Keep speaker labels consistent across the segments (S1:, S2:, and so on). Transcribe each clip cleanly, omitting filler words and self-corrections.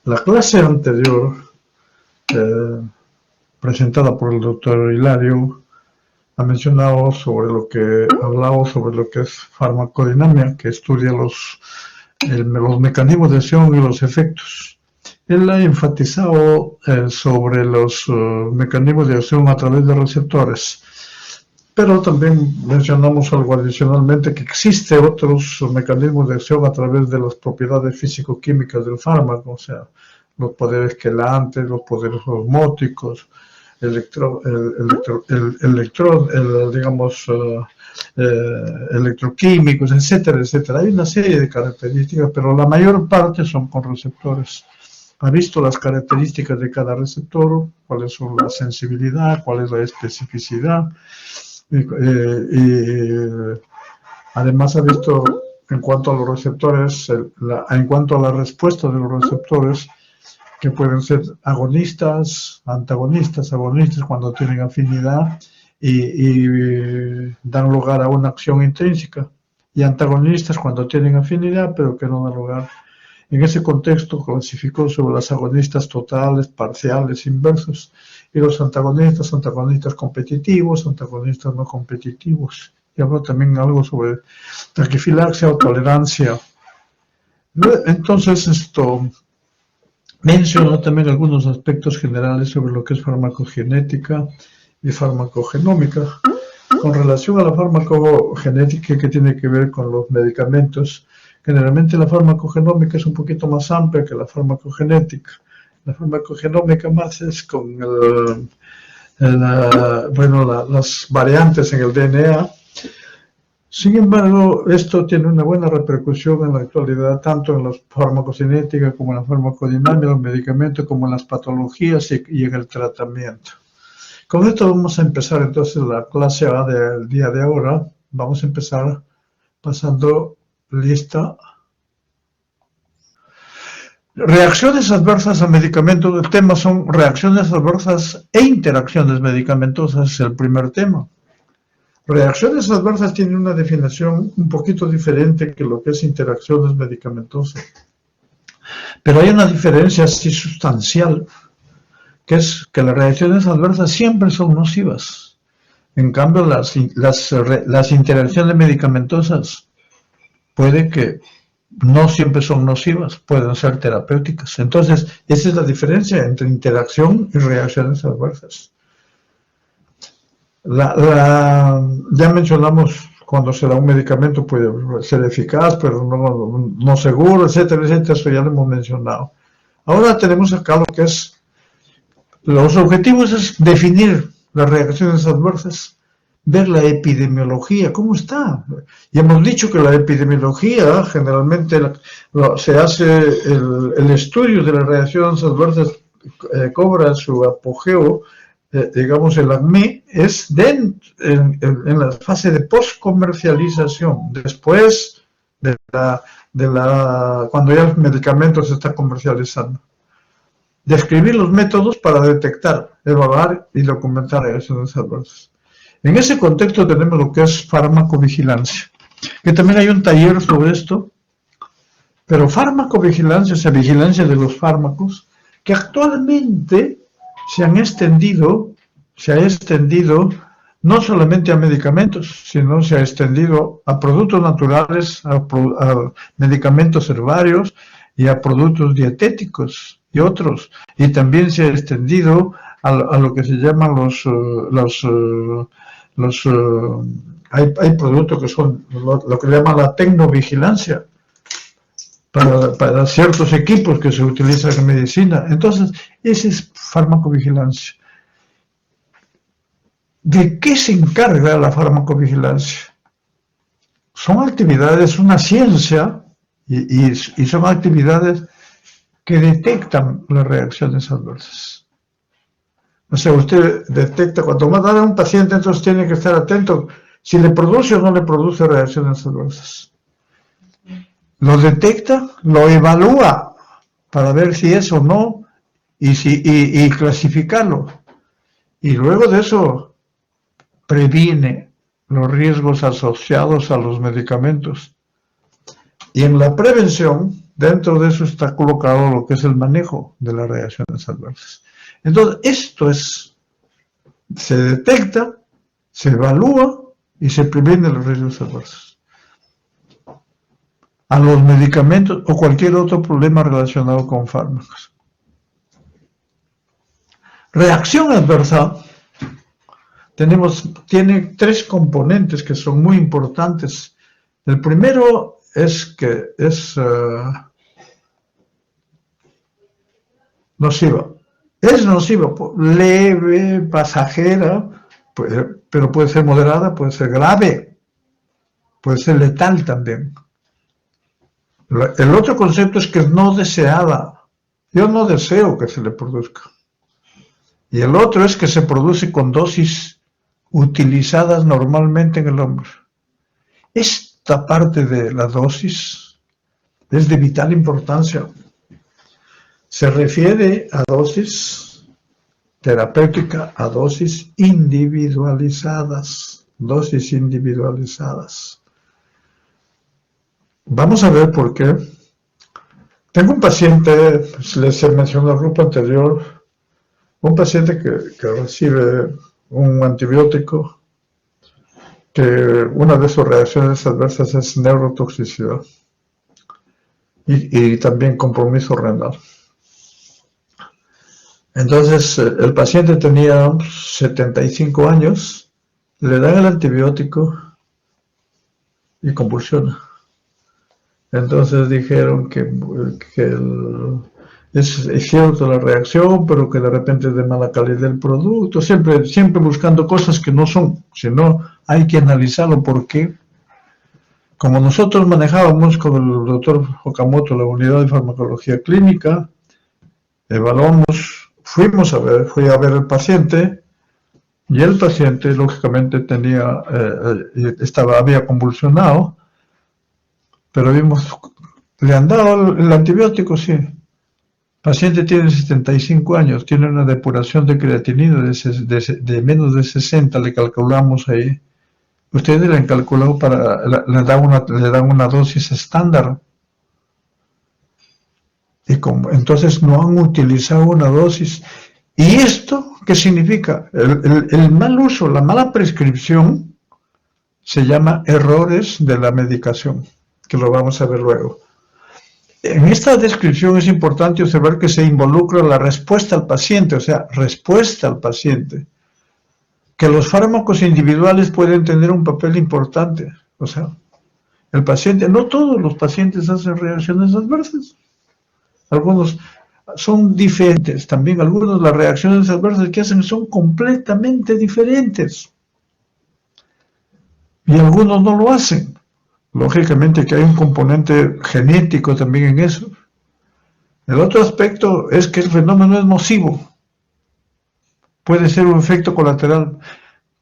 S1: La clase anterior, presentada por el doctor Hilario, ha mencionado sobre lo que hablado sobre lo que es farmacodinamia, que estudia los mecanismos de acción y los efectos. Él ha enfatizado sobre los mecanismos de acción a través de receptores, pero también mencionamos algo adicionalmente, que existe otros mecanismos de acción a través de las propiedades físico-químicas del fármaco, o sea, los poderes quelantes, los poderes osmóticos, electroquímicos, etcétera, etcétera. Hay una serie de características, pero la mayor parte son con receptores. Ha visto las características de cada receptor, cuáles son la sensibilidad, cuál es la especificidad, y además ha visto en cuanto a los receptores, en cuanto a la respuesta de los receptores, que pueden ser agonistas, antagonistas, agonistas cuando tienen afinidad y dan lugar a una acción intrínseca, y antagonistas cuando tienen afinidad pero que no dan lugar. En ese contexto clasificó sobre las agonistas totales, parciales, inversos, y los antagonistas competitivos, antagonistas no competitivos. Y habló también algo sobre taquifilaxia o tolerancia. Entonces mencionó también algunos aspectos generales sobre lo que es farmacogenética y farmacogenómica. Con relación a la farmacogenética, que tiene que ver con los medicamentos, generalmente la farmacogenómica es un poquito más amplia que la farmacogenética. La farmacogenómica más es con las variantes en el DNA. Sin embargo, esto tiene una buena repercusión en la actualidad, tanto en la farmacocinética como en la farmacodinámica, los medicamentos, como en las patologías y en el tratamiento. Con esto vamos a empezar entonces la clase A del día de ahora. Vamos a empezar pasando lista. Reacciones adversas a medicamentos. El tema son reacciones adversas e interacciones medicamentosas, es el primer tema. Reacciones adversas tienen una definición un poquito diferente que lo que es interacciones medicamentosas. Pero hay una diferencia así sustancial, que es que las reacciones adversas siempre son nocivas. En cambio, las interacciones medicamentosas puede que no siempre son nocivas, pueden ser terapéuticas. Entonces, esa es la diferencia entre interacción y reacciones adversas. Ya mencionamos cuando se da un medicamento puede ser eficaz, pero no seguro, etcétera, etcétera, eso ya lo hemos mencionado. Ahora tenemos acá lo que es, los objetivos es definir las reacciones adversas, ver la epidemiología, cómo está. Y hemos dicho que la epidemiología generalmente se hace el estudio de las reacciones adversas, cobra su apogeo, digamos el ACME, es en la fase de post-comercialización, después cuando ya el medicamento se está comercializando. Describir los métodos para detectar, evaluar y documentar reacciones adversas. En ese contexto tenemos lo que es farmacovigilancia, que también hay un taller sobre esto, pero farmacovigilancia, o sea, vigilancia de los fármacos, que actualmente se ha extendido no solamente a medicamentos, sino se ha extendido a productos naturales, a medicamentos herbarios y a productos dietéticos y otros. Y también se ha extendido a lo que se llaman hay productos que son lo que llaman la tecnovigilancia para ciertos equipos que se utilizan en medicina. Entonces, esa es farmacovigilancia. ¿De qué se encarga la farmacovigilancia? Son actividades, una ciencia, y son actividades que detectan las reacciones adversas. O sea, usted detecta, cuando va a dar a un paciente, entonces tiene que estar atento si le produce o no le produce reacciones adversas. Lo detecta, lo evalúa para ver si es o no y clasificarlo. Y luego de eso previene los riesgos asociados a los medicamentos. Y en la prevención dentro de eso está colocado lo que es el manejo de las reacciones adversas. Entonces, se detecta, se evalúa y se previene los riesgos adversos a los medicamentos o cualquier otro problema relacionado con fármacos. Reacción adversa tiene tres componentes que son muy importantes. El primero es que es nociva. Es nociva, leve, pasajera, pero puede ser moderada, puede ser grave, puede ser letal también. El otro concepto es que es no deseada. Yo no deseo que se le produzca. Y el otro es que se produce con dosis utilizadas normalmente en el hombre. Esta parte de la dosis es de vital importancia. Se refiere a dosis terapéutica, a dosis individualizadas. Dosis individualizadas. Vamos a ver por qué. Tengo un paciente, les mencioné en el grupo anterior, un paciente que recibe un antibiótico, que una de sus reacciones adversas es neurotoxicidad y también compromiso renal. Entonces, el paciente tenía 75 años, le dan el antibiótico y convulsiona. Entonces dijeron que es cierto la reacción, pero que de repente es de mala calidad el producto, siempre buscando cosas que no son, sino hay que analizarlo porque, como nosotros manejábamos con el doctor Okamoto la unidad de farmacología clínica, evaluamos, fui a ver al paciente, y el paciente lógicamente había convulsionado, pero le han dado el antibiótico, sí. El paciente tiene 75 años, tiene una depuración de creatinina de menos de 60, le calculamos ahí. Ustedes le han calculado le dan una dosis estándar. Y entonces no han utilizado una dosis. ¿Y esto qué significa? El mal uso, la mala prescripción, se llama errores de la medicación, que lo vamos a ver luego. En esta descripción es importante observar que se involucra la respuesta al paciente, o sea, respuesta al paciente. Que los fármacos individuales pueden tener un papel importante. O sea, el paciente, no todos los pacientes hacen reacciones adversas. Algunos son diferentes también. Algunas de las reacciones adversas que hacen son completamente diferentes. Y algunos no lo hacen. Lógicamente que hay un componente genético también en eso. El otro aspecto es que el fenómeno es nocivo. Puede ser un efecto colateral,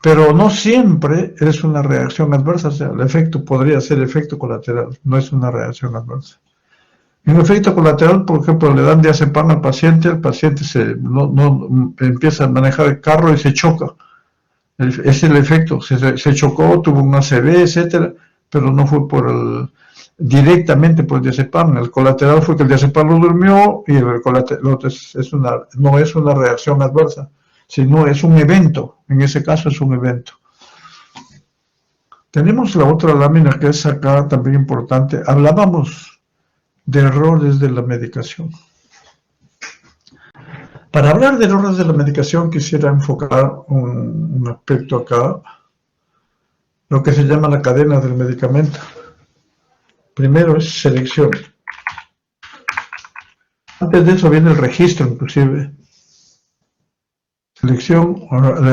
S1: pero no siempre es una reacción adversa. O sea, el efecto podría ser efecto colateral, no es una reacción adversa. En efecto colateral, por ejemplo, le dan diazepam al paciente, el paciente no empieza a manejar el carro y se choca. Es el efecto, se chocó, tuvo un ACV, etcétera, pero no fue directamente por el diazepam. El colateral fue que el diazepam lo durmió y no es una reacción adversa, sino es un evento. En ese caso es un evento. Tenemos la otra lámina que es acá también importante. Hablábamos de errores de la medicación. Para hablar de errores de la medicación quisiera enfocar un aspecto acá, lo que se llama la cadena del medicamento. Primero es selección. Antes de eso viene el registro, inclusive. Selección,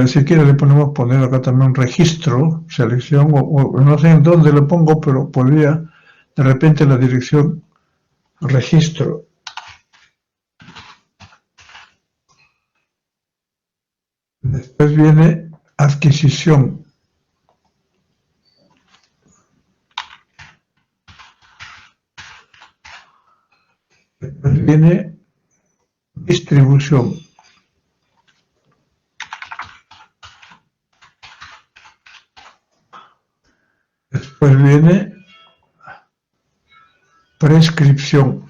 S1: si quiere le podemos poner acá también un registro, selección, o no sé en dónde lo pongo, pero podría de repente la dirección registro. Después viene adquisición. Después viene distribución. Después viene prescripción.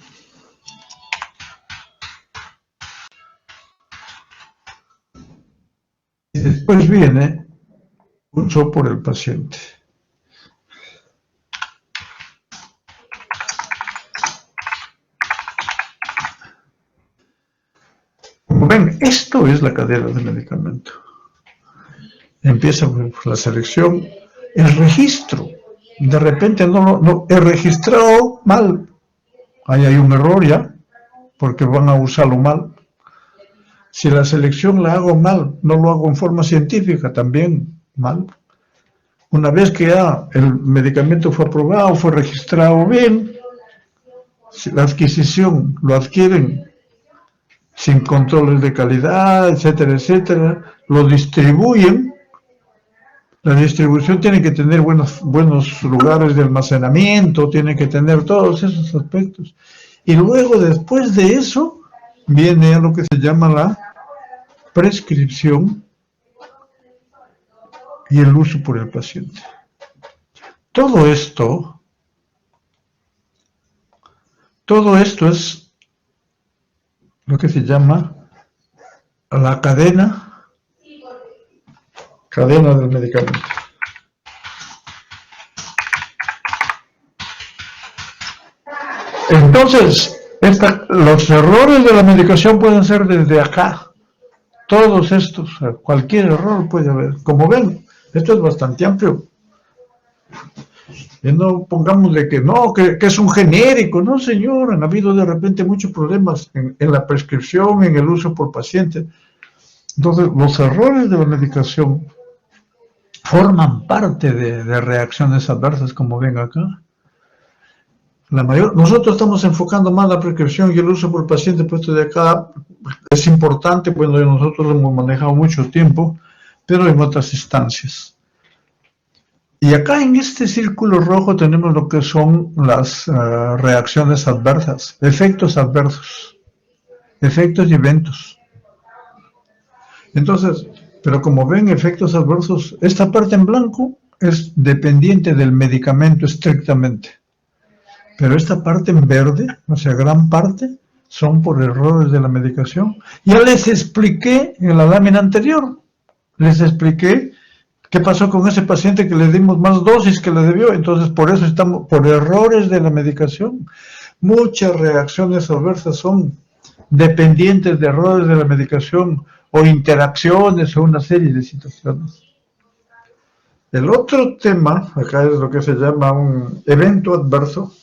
S1: Y después viene uso por el paciente. Como ven, esto es la cadena de medicamento. Empieza por la selección, el registro. De repente no he registrado mal. Ahí hay un error ya, porque van a usarlo mal. Si la selección la hago mal, no lo hago en forma científica, también mal. Una vez que ya el medicamento fue aprobado, fue registrado bien, si la adquisición lo adquieren sin controles de calidad, etcétera, etcétera, lo distribuyen. La distribución tiene que tener buenos lugares de almacenamiento, tiene que tener todos esos aspectos. Y luego, después de eso, viene a lo que se llama la prescripción y el uso por el paciente. Todo esto es lo que se llama la cadena del medicamento. Entonces, los errores de la medicación pueden ser desde acá. Todos estos, cualquier error puede haber. Como ven, esto es bastante amplio. Y no pongamos de que no, que es un genérico. No, señor, han habido de repente muchos problemas en la prescripción, en el uso por paciente. Entonces, los errores de la medicación forman parte de reacciones adversas, como ven acá. Nosotros estamos enfocando más la prescripción y el uso por paciente, puesto de acá es importante, bueno, nosotros lo hemos manejado mucho tiempo, pero en otras instancias. Y acá en este círculo rojo tenemos lo que son las reacciones adversas, efectos adversos, efectos y eventos. Entonces, pero como ven, efectos adversos, esta parte en blanco es dependiente del medicamento estrictamente. Pero esta parte en verde, o sea, gran parte, son por errores de la medicación. Ya les expliqué en la lámina anterior, les expliqué qué pasó con ese paciente que le dimos más dosis que le debió. Entonces, por eso estamos, por errores de la medicación. Muchas reacciones adversas son dependientes de errores de la medicación o interacciones o una serie de situaciones. El otro tema, acá es lo que se llama un evento adverso.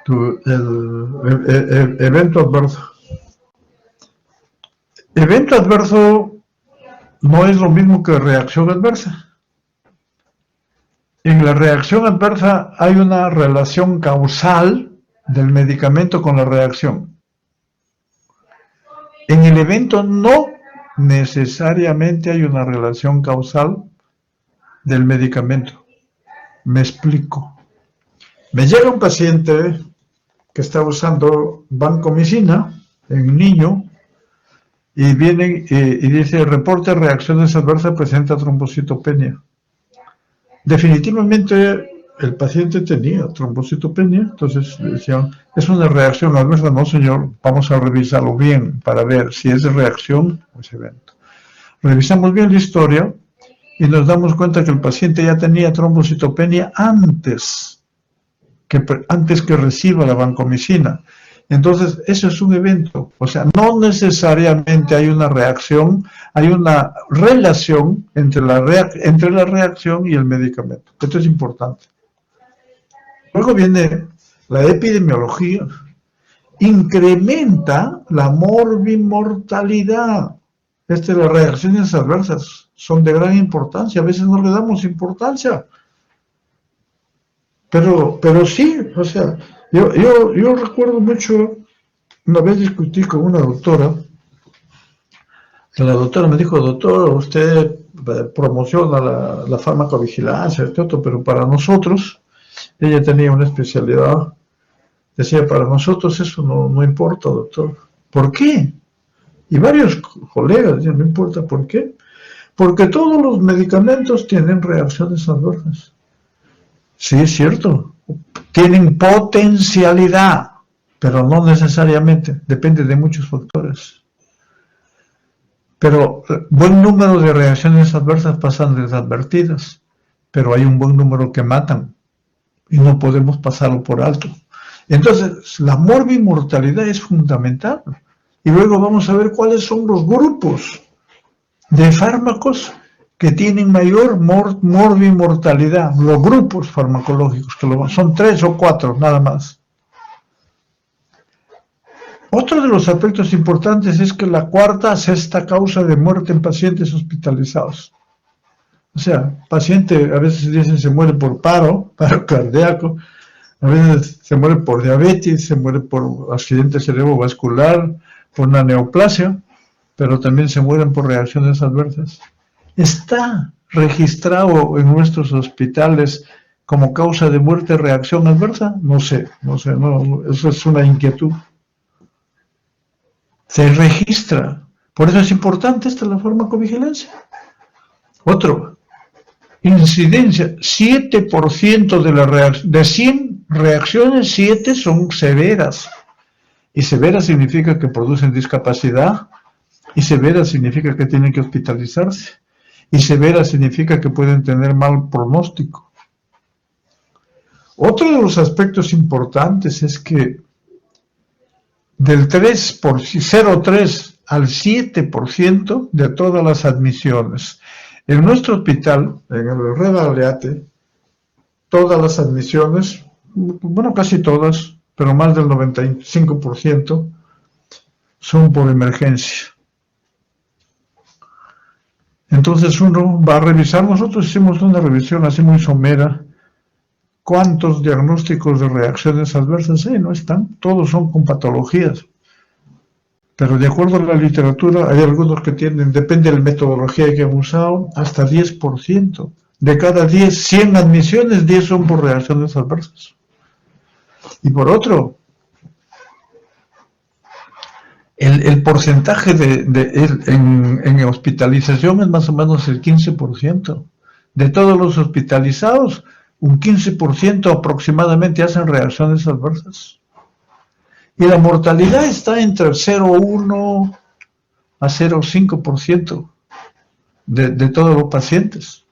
S1: El evento adverso. Evento adverso no es lo mismo que reacción adversa. En la reacción adversa hay una relación causal del medicamento con la reacción. En el evento no necesariamente hay una relación causal del medicamento. Me explico. Me llega un paciente que está usando vancomicina en niño y viene y dice, reporte reacciones adversas, presenta trombocitopenia. Definitivamente el paciente tenía trombocitopenia, entonces decían, es una reacción adversa. No, señor, vamos a revisarlo bien para ver si es reacción o es evento. Revisamos bien la historia y nos damos cuenta que el paciente ya tenía trombocitopenia antes que reciba la vancomicina. Entonces, eso es un evento. O sea, no necesariamente hay una reacción, hay una relación entre la reacción y el medicamento. Esto es importante. Luego viene la epidemiología. Incrementa la morbimortalidad. Las reacciones adversas son de gran importancia. A veces no le damos importancia. Pero sí, o sea, yo recuerdo mucho, una vez discutí con una doctora, que la doctora me dijo, doctor, usted promociona la farmacovigilancia, pero para nosotros, ella tenía una especialidad, decía, para nosotros eso no importa, doctor. ¿Por qué? Y varios colegas decían, no importa, ¿por qué? Porque todos los medicamentos tienen reacciones adversas. Sí, es cierto, tienen potencialidad, pero no necesariamente, depende de muchos factores. Pero buen número de reacciones adversas pasan desadvertidas, pero hay un buen número que matan y no podemos pasarlo por alto. Entonces, la morbimortalidad es fundamental. Y luego vamos a ver cuáles son los grupos de fármacos que tienen mayor morbimortalidad, los grupos farmacológicos, que son 3 o 4 nada más. Otro de los aspectos importantes es que la cuarta, sexta causa de muerte en pacientes hospitalizados. O sea, paciente a veces dicen se muere por paro cardíaco, a veces se muere por diabetes, se muere por accidente cerebrovascular, por una neoplasia, pero también se mueren por reacciones adversas. ¿Está registrado en nuestros hospitales como causa de muerte reacción adversa? No sé, eso es una inquietud. Se registra. Por eso es importante la farmacovigilancia. Otro, incidencia, 7% de 100 reacciones, 7 son severas. Y severa significa que producen discapacidad, y severa significa que tienen que hospitalizarse, y severa significa que pueden tener mal pronóstico. Otro de los aspectos importantes es que del 0,3 al 7% de todas las admisiones. En nuestro hospital, en el Revaldeate, todas las admisiones, bueno, casi todas, pero más del 95% son por emergencia. Entonces uno va a revisar, nosotros hicimos una revisión así muy somera, ¿cuántos diagnósticos de reacciones adversas hay? No están, todos son con patologías. Pero de acuerdo a la literatura, hay algunos que tienen, depende de la metodología que han usado, hasta 10%. De cada 100 admisiones, 10 son por reacciones adversas. Y por otro, el porcentaje en hospitalización es más o menos el 15%. De todos los hospitalizados, un 15% aproximadamente hacen reacciones adversas. Y la mortalidad está entre 0,1 a 0,5% de todos los pacientes.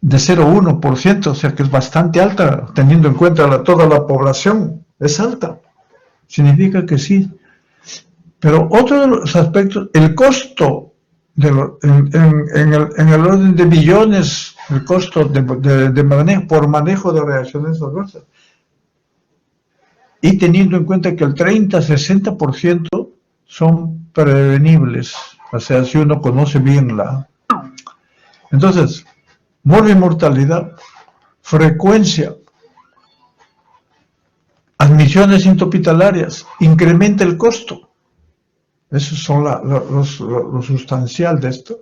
S1: De 0,1%, o sea que es bastante alta, teniendo en cuenta toda la población, es alta. Significa que sí. Pero otro de los aspectos, el costo, en el orden de billones, el costo por manejo de reacciones adversas. Y teniendo en cuenta que el 30-60% son prevenibles, o sea, si uno conoce bien Entonces, morbimortalidad, frecuencia, admisiones intrahospitalarias, incrementa el costo. Eso son lo sustancial de esto.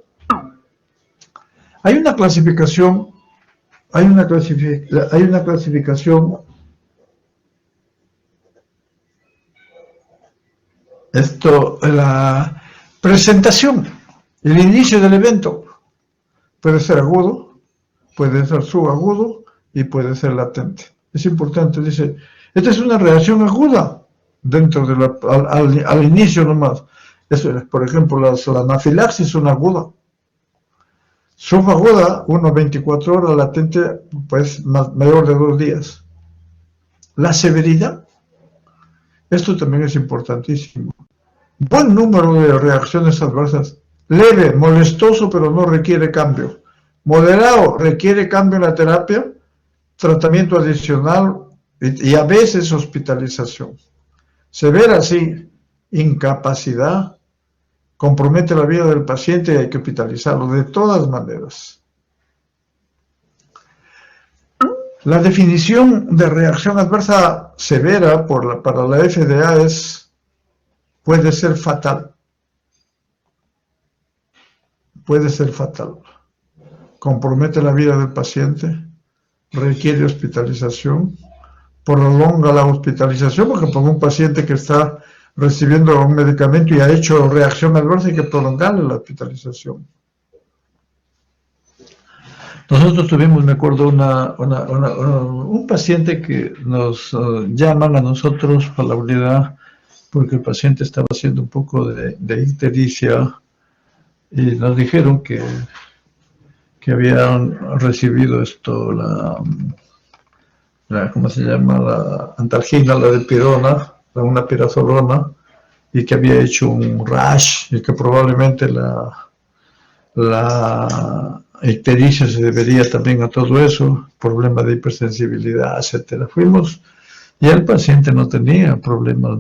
S1: Hay una clasificación, la presentación, el inicio del evento, puede ser agudo, puede ser subagudo y puede ser latente. Es importante, dice, esta es una reacción aguda dentro de al inicio nomás. Por ejemplo, la anafilaxis es una aguda. Subaguda, 24 horas, latente, pues mayor de 2 días. La severidad, esto también es importantísimo. Buen número de reacciones adversas. Leve, molestoso, pero no requiere cambio. Moderado, requiere cambio en la terapia, tratamiento adicional y a veces hospitalización. Severa, sí, incapacidad, compromete la vida del paciente y hay que hospitalizarlo de todas maneras. La definición de reacción adversa severa para la FDA puede ser fatal. Puede ser fatal. Compromete la vida del paciente, requiere hospitalización, prolonga la hospitalización, porque por un paciente que está recibiendo un medicamento y ha hecho reacción adversa hay que prolongarle la hospitalización. Nosotros tuvimos, me acuerdo, un paciente que nos llaman a nosotros a la unidad porque el paciente estaba haciendo un poco de ictericia y nos dijeron que habían recibido esto, ¿cómo se llama? La antalgina, la dipirona, una pirazolona, y que había hecho un rash y que probablemente la ictericia se debería también a todo eso, problema de hipersensibilidad, etcétera. Fuimos y el paciente no tenía problemas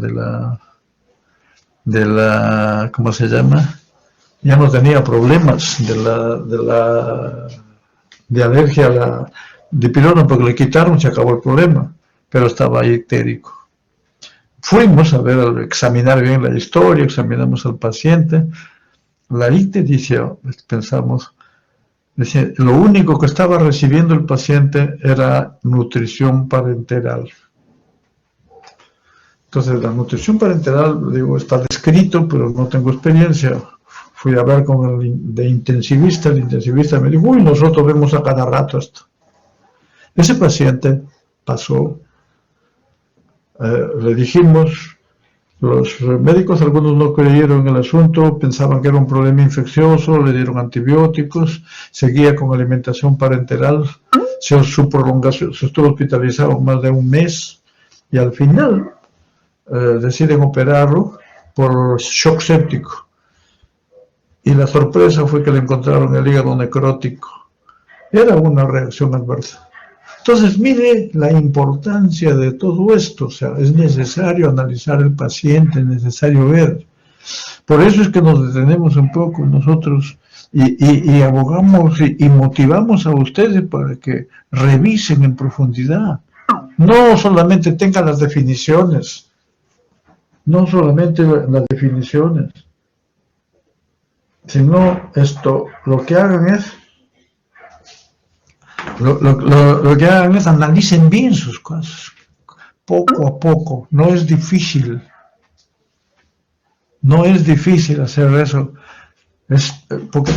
S1: ¿cómo se llama? Ya no tenía problemas de alergia a la dipirona porque le quitaron, se acabó el problema, pero estaba ahí ictérico. Fuimos a examinar bien la historia, examinamos al paciente. La ictericia, pensamos, decía, lo único que estaba recibiendo el paciente era nutrición parenteral. Entonces, la nutrición parenteral, digo, está descrito, pero no tengo experiencia. Fui a hablar con el intensivista me dijo, uy, nosotros vemos a cada rato esto. Ese paciente pasó, le dijimos, los médicos, algunos no creyeron en el asunto, pensaban que era un problema infeccioso, le dieron antibióticos, seguía con alimentación parenteral, su prolongación, se estuvo hospitalizado más de un mes y al final deciden operarlo por shock séptico. Y la sorpresa fue que le encontraron el hígado necrótico. Era una reacción adversa. Entonces, mire la importancia de todo esto. O sea, es necesario analizar el paciente, es necesario ver. Por eso es que nos detenemos un poco nosotros y abogamos y motivamos a ustedes para que revisen en profundidad. No solamente tengan las definiciones. No solamente las definiciones. Sino esto, lo que hagan es analicen bien sus casos, poco a poco. No es difícil hacer eso. Porque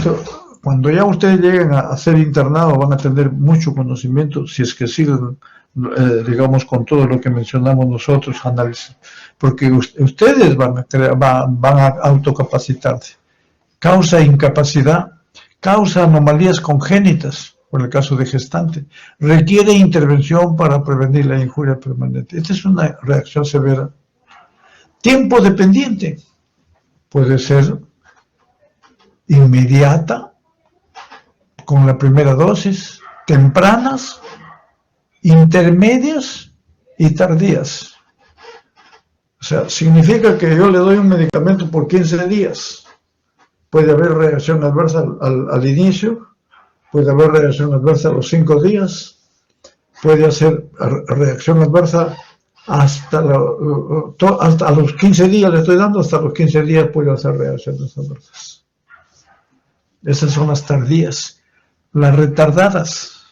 S1: cuando ya ustedes lleguen a ser internados van a tener mucho conocimiento si es que siguen, digamos, con todo lo que mencionamos nosotros, análisis. Porque ustedes van a autocapacitarse. Causa incapacidad, causa anomalías congénitas, por el caso de gestante, requiere intervención para prevenir la injuria permanente. Esta es una reacción severa. Tiempo dependiente, puede ser inmediata, con la primera dosis, tempranas, intermedias y tardías. O sea, significa que yo le doy un medicamento por 15 días. Puede haber reacción adversa al inicio, puede haber reacción adversa a los 5 días, puede hacer reacción adversa hasta los 15 días, le estoy dando, hasta los 15 días puede hacer reacciones adversas. Esas son las tardías. Las retardadas,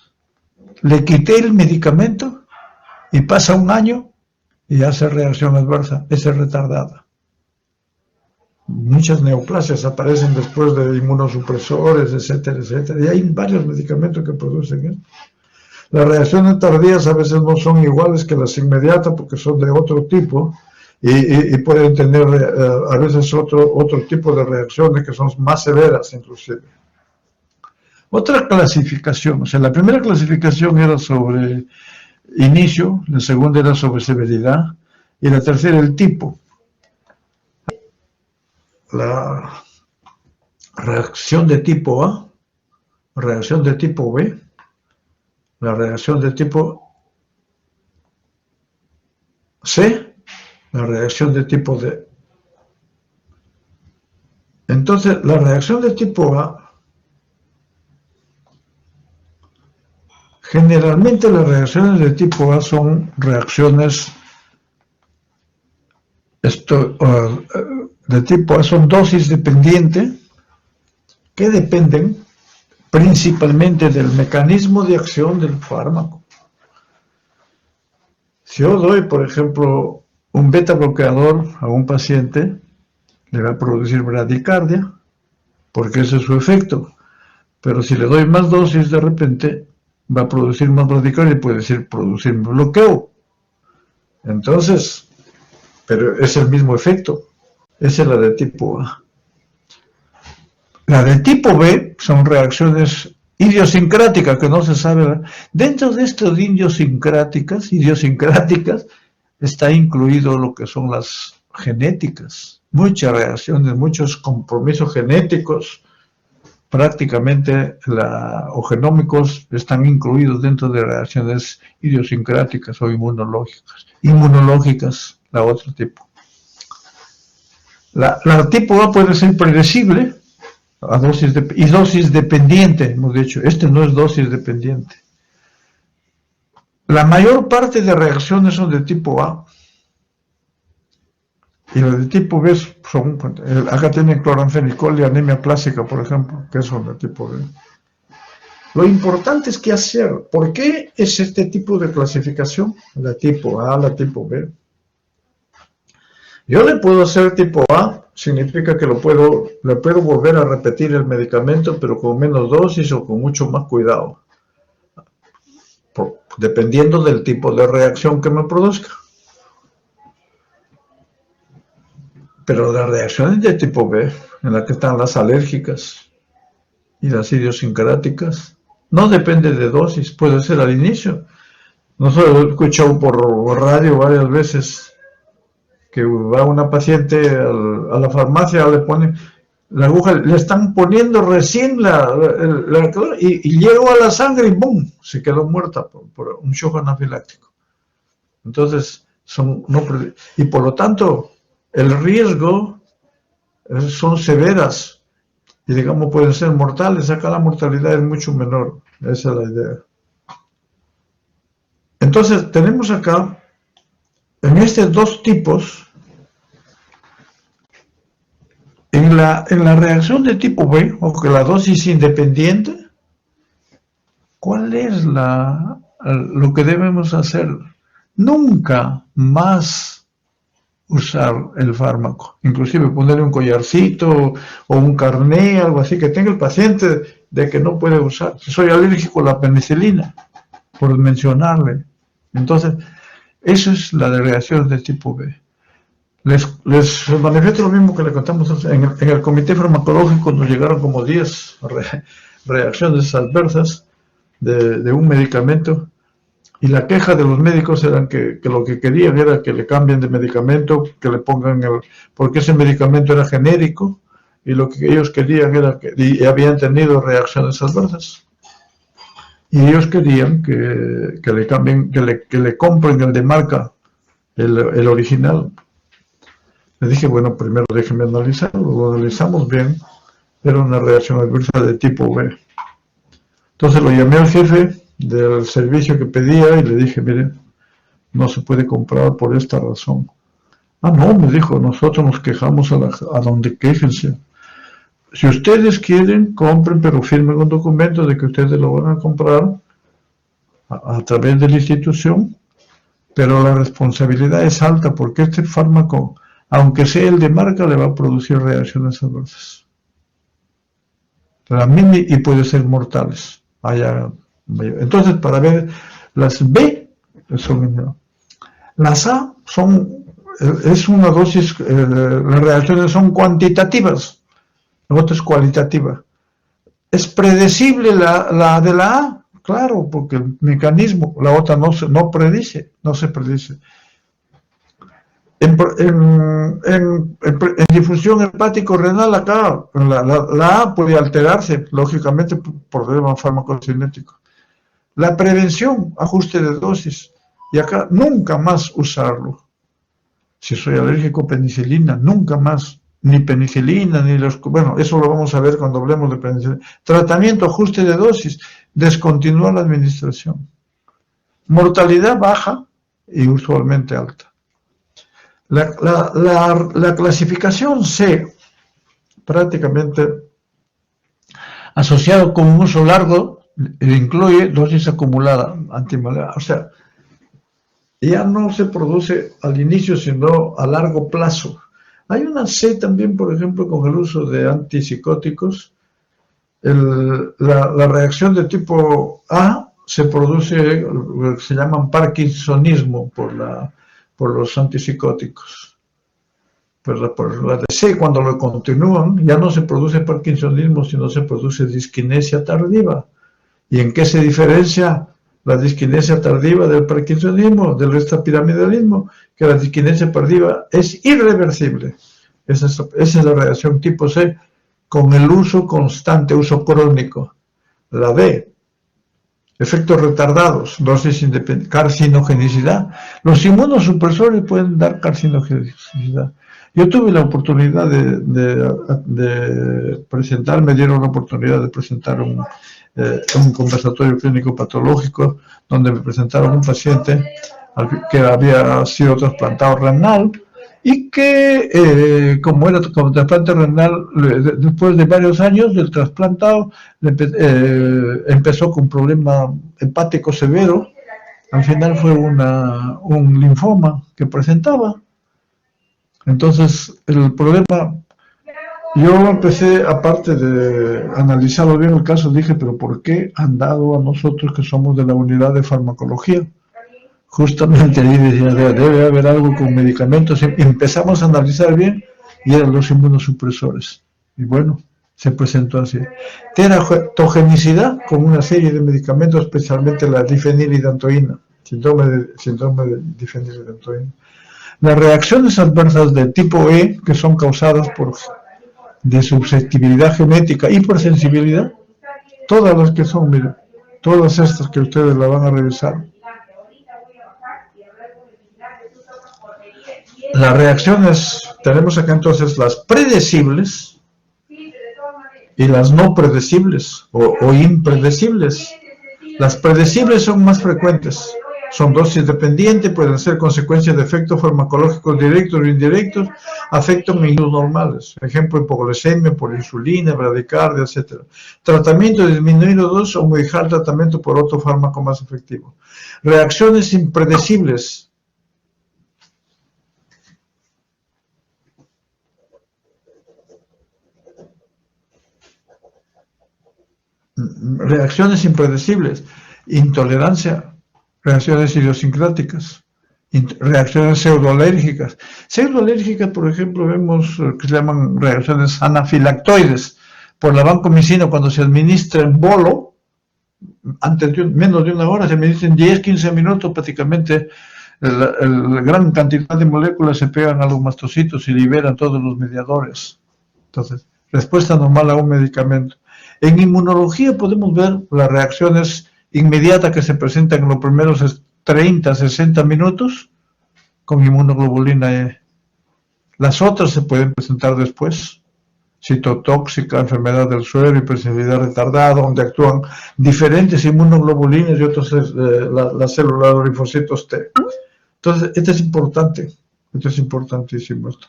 S1: le quité el medicamento y pasa un año y hace reacción adversa, esa es retardada. Muchas neoplasias aparecen después de inmunosupresores, etcétera, etcétera. Y hay varios medicamentos que producen eso. Las reacciones tardías a veces no son iguales que las inmediatas porque son de otro tipo y pueden tener a veces otro tipo de reacciones que son más severas inclusive. Otra clasificación, o sea, la primera clasificación era sobre inicio, la segunda era sobre severidad y la tercera el tipo. La reacción de tipo A, reacción de tipo B, la reacción de tipo C, la reacción de tipo D. Entonces, la reacción de tipo A, generalmente las reacciones de tipo A son reacciones de tipo A son dosis dependientes que dependen principalmente del mecanismo de acción del fármaco. Si yo doy, por ejemplo, un beta bloqueador a un paciente, le va a producir bradicardia, porque ese es su efecto. Pero si le doy más dosis, de repente va a producir más bradicardia y puede producir bloqueo. Entonces, pero es el mismo efecto. Esa es la de tipo A. La de tipo B son reacciones idiosincráticas que no se sabe. Dentro de estas idiosincráticas está incluido lo que son las genéticas. Muchas reacciones, muchos compromisos genéticos, prácticamente o genómicos, están incluidos dentro de reacciones idiosincráticas o inmunológicas. Inmunológicas, la otro tipo. La tipo A puede ser predecible y dosis dependiente, hemos dicho. Este no es dosis dependiente. La mayor parte de reacciones son de tipo A. Y las de tipo B son, acá tienen cloranfenicol y anemia plástica, por ejemplo, que son de tipo B. Lo importante es qué hacer. ¿Por qué es este tipo de clasificación? La tipo A, la tipo B. Yo le puedo hacer tipo A, significa que le puedo volver a repetir el medicamento, pero con menos dosis o con mucho más cuidado, dependiendo del tipo de reacción que me produzca. Pero las reacciones de tipo B, en las que están las alérgicas y las idiosincráticas, no depende de dosis, puede ser al inicio. Nosotros he escuchado por radio varias veces que va una paciente a la farmacia, le ponen la aguja, le están poniendo recién y llegó a la sangre y ¡bum! Se quedó muerta por un shock anafiláctico. Entonces, y por lo tanto, el riesgo son severas y digamos pueden ser mortales. Acá la mortalidad es mucho menor, esa es la idea. Entonces, tenemos acá en estos dos tipos, en la reacción de tipo B, o que la dosis independiente, ¿cuál es lo que debemos hacer? Nunca más usar el fármaco, inclusive ponerle un collarcito o un carné, algo así, que tenga el paciente de que no puede usar. Si soy alérgico a la penicilina, por mencionarle. Entonces, eso es la de reacción de tipo B. Les manifiesto lo mismo que le contamos en el comité farmacológico. Nos llegaron como 10 reacciones adversas de un medicamento, y la queja de los médicos era que lo que querían era que le cambien de medicamento, que le pongan porque ese medicamento era genérico, y lo que ellos querían era y habían tenido reacciones adversas. Y ellos querían que le cambien, que le compren el de marca, el original. Le dije, bueno, primero déjenme analizarlo. Lo analizamos bien. Era una reacción adversa de tipo B. Entonces lo llamé al jefe del servicio que pedía y le dije, mire, no se puede comprar por esta razón. Ah, no, me dijo, nosotros nos quejamos a donde quéjense. Si ustedes quieren, compren, pero firmen un documento de que ustedes lo van a comprar a través de la institución, pero la responsabilidad es alta porque este fármaco, aunque sea el de marca, le va a producir reacciones adversas. Y puede ser mortales. Entonces, para ver, las B son, las A es una dosis, las reacciones son cuantitativas, la otra es cualitativa. ¿Es predecible la de la A? Claro, porque el mecanismo, la otra no se predice. En difusión hepático-renal, acá la A puede alterarse, lógicamente, por problemas farmacocinéticos. La prevención, ajuste de dosis, y acá nunca más usarlo. Si soy alérgico a penicilina, nunca más, ni penicilina, bueno, eso lo vamos a ver cuando hablemos de penicilina. Tratamiento, ajuste de dosis, descontinuar la administración. Mortalidad baja y usualmente alta. La clasificación C, prácticamente asociado con un uso largo, incluye dosis acumulada antimalarial. O sea, ya no se produce al inicio, sino a largo plazo. Hay una C también, por ejemplo, con el uso de antipsicóticos. La reacción de tipo A se produce, lo que se llaman parkinsonismo por los antipsicóticos. Pero por la de C, cuando lo continúan, ya no se produce parkinsonismo, sino se produce disquinesia tardiva. ¿Y en qué se diferencia la disquinesia tardiva del parkinsonismo, del extrapiramidalismo? Que la disquinesia tardiva es irreversible. Esa es la reacción tipo C, con el uso constante, uso crónico. La D, efectos retardados, dosis independiente, carcinogenicidad. Los inmunosupresores pueden dar carcinogenicidad. Yo tuve la oportunidad de presentar, me dieron la oportunidad de presentar un conversatorio clínico patológico donde me presentaron un paciente que había sido trasplantado renal y que, como era como trasplante renal, después de varios años del trasplantado, empezó con un problema hepático severo. Al final fue un linfoma que presentaba. Entonces, el problema, yo empecé, aparte de analizarlo bien el caso, dije, pero ¿por qué han dado a nosotros que somos de la unidad de farmacología? Justamente ahí decía, debe haber algo con medicamentos. Empezamos a analizar bien y eran los inmunosupresores. Y bueno, se presentó así. Teratogenicidad con una serie de medicamentos, especialmente la difenilidantoína, síndrome de difenilidantoína. Las reacciones adversas de tipo E, que son causadas por de susceptibilidad genética, hipersensibilidad, todas las que son, miren, todas estas que ustedes la van a revisar. Las reacciones, tenemos acá entonces las predecibles y las no predecibles o impredecibles. Las predecibles son más frecuentes, son dosis dependientes, pueden ser consecuencias de efectos farmacológicos directos o indirectos, afectan menús normales, ejemplo, hipoglucemia por insulina, bradicardia, etc. Tratamiento de disminuir o dosis o modificar el tratamiento por otro fármaco más efectivo. Reacciones impredecibles. Reacciones impredecibles, intolerancia, reacciones idiosincráticas, reacciones pseudoalérgicas. Pseudoalérgicas, por ejemplo, vemos que se llaman reacciones anafilactoides. Por la vancomicina, cuando se administra en bolo, antes de menos de una hora, se administra en 10-15 minutos, prácticamente la gran cantidad de moléculas se pegan a los mastocitos y liberan todos los mediadores. Entonces, respuesta normal a un medicamento. En inmunología podemos ver las reacciones inmediatas que se presentan en los primeros 30-60 minutos con inmunoglobulina E. Las otras se pueden presentar después. Citotóxica, enfermedad del suero, hipersensibilidad retardada, donde actúan diferentes inmunoglobulinas y otras las células de linfocitos T. Entonces, esto es importantísimo esto.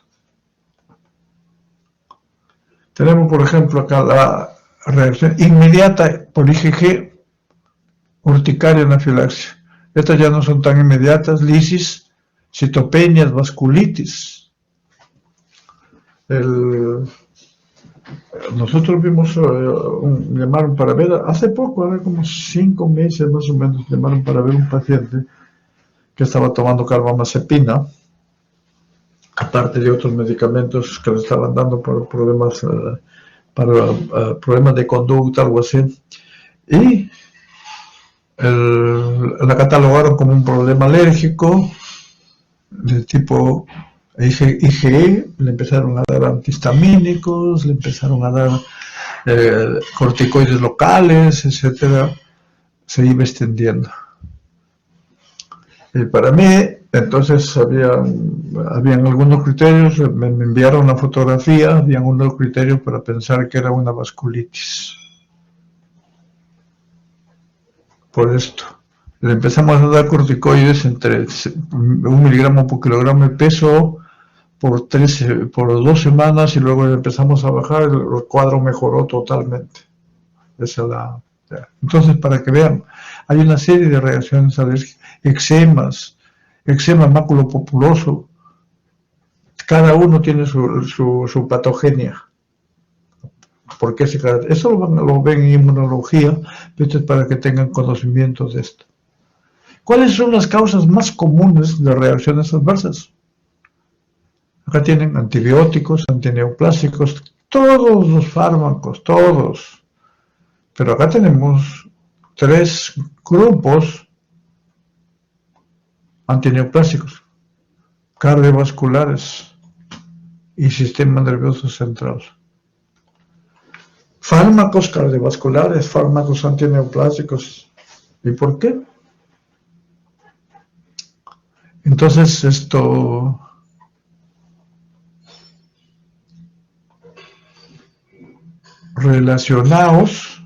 S1: Tenemos, por ejemplo, acá la reacción inmediata por IgG, urticaria anafilaxia. Estas ya no son tan inmediatas, lisis, citopenias, vasculitis. Nosotros vimos, llamaron para ver, hace poco, como 5 meses más o menos, llamaron para ver un paciente que estaba tomando carbamazepina, aparte de otros medicamentos que le estaban dando por problemas, problemas de conducta, algo así, y la catalogaron como un problema alérgico de tipo IgE, le empezaron a dar antihistamínicos, le empezaron a dar corticoides locales, etcétera, se iba extendiendo. Y para mí, entonces, habían algunos criterios, me enviaron la fotografía, habían unos criterios para pensar que era una vasculitis. Por esto, le empezamos a dar corticoides entre 1 miligramo por kilogramo de peso por 2 semanas y luego empezamos a bajar, el cuadro mejoró totalmente. Entonces, para que vean, hay una serie de reacciones alérgicas, eczema maculopapuloso, cada uno tiene su patogenia. ¿Por qué eso lo ven en inmunología? Esto es para que tengan conocimiento de esto. ¿Cuáles son las causas más comunes de reacciones adversas? Acá tienen antibióticos, antineoplásicos, todos los fármacos, todos. Pero acá tenemos 3 grupos antineoplásicos, cardiovasculares y sistema nervioso central. Fármacos cardiovasculares, fármacos antineoplásicos. ¿Y por qué? Entonces, relacionados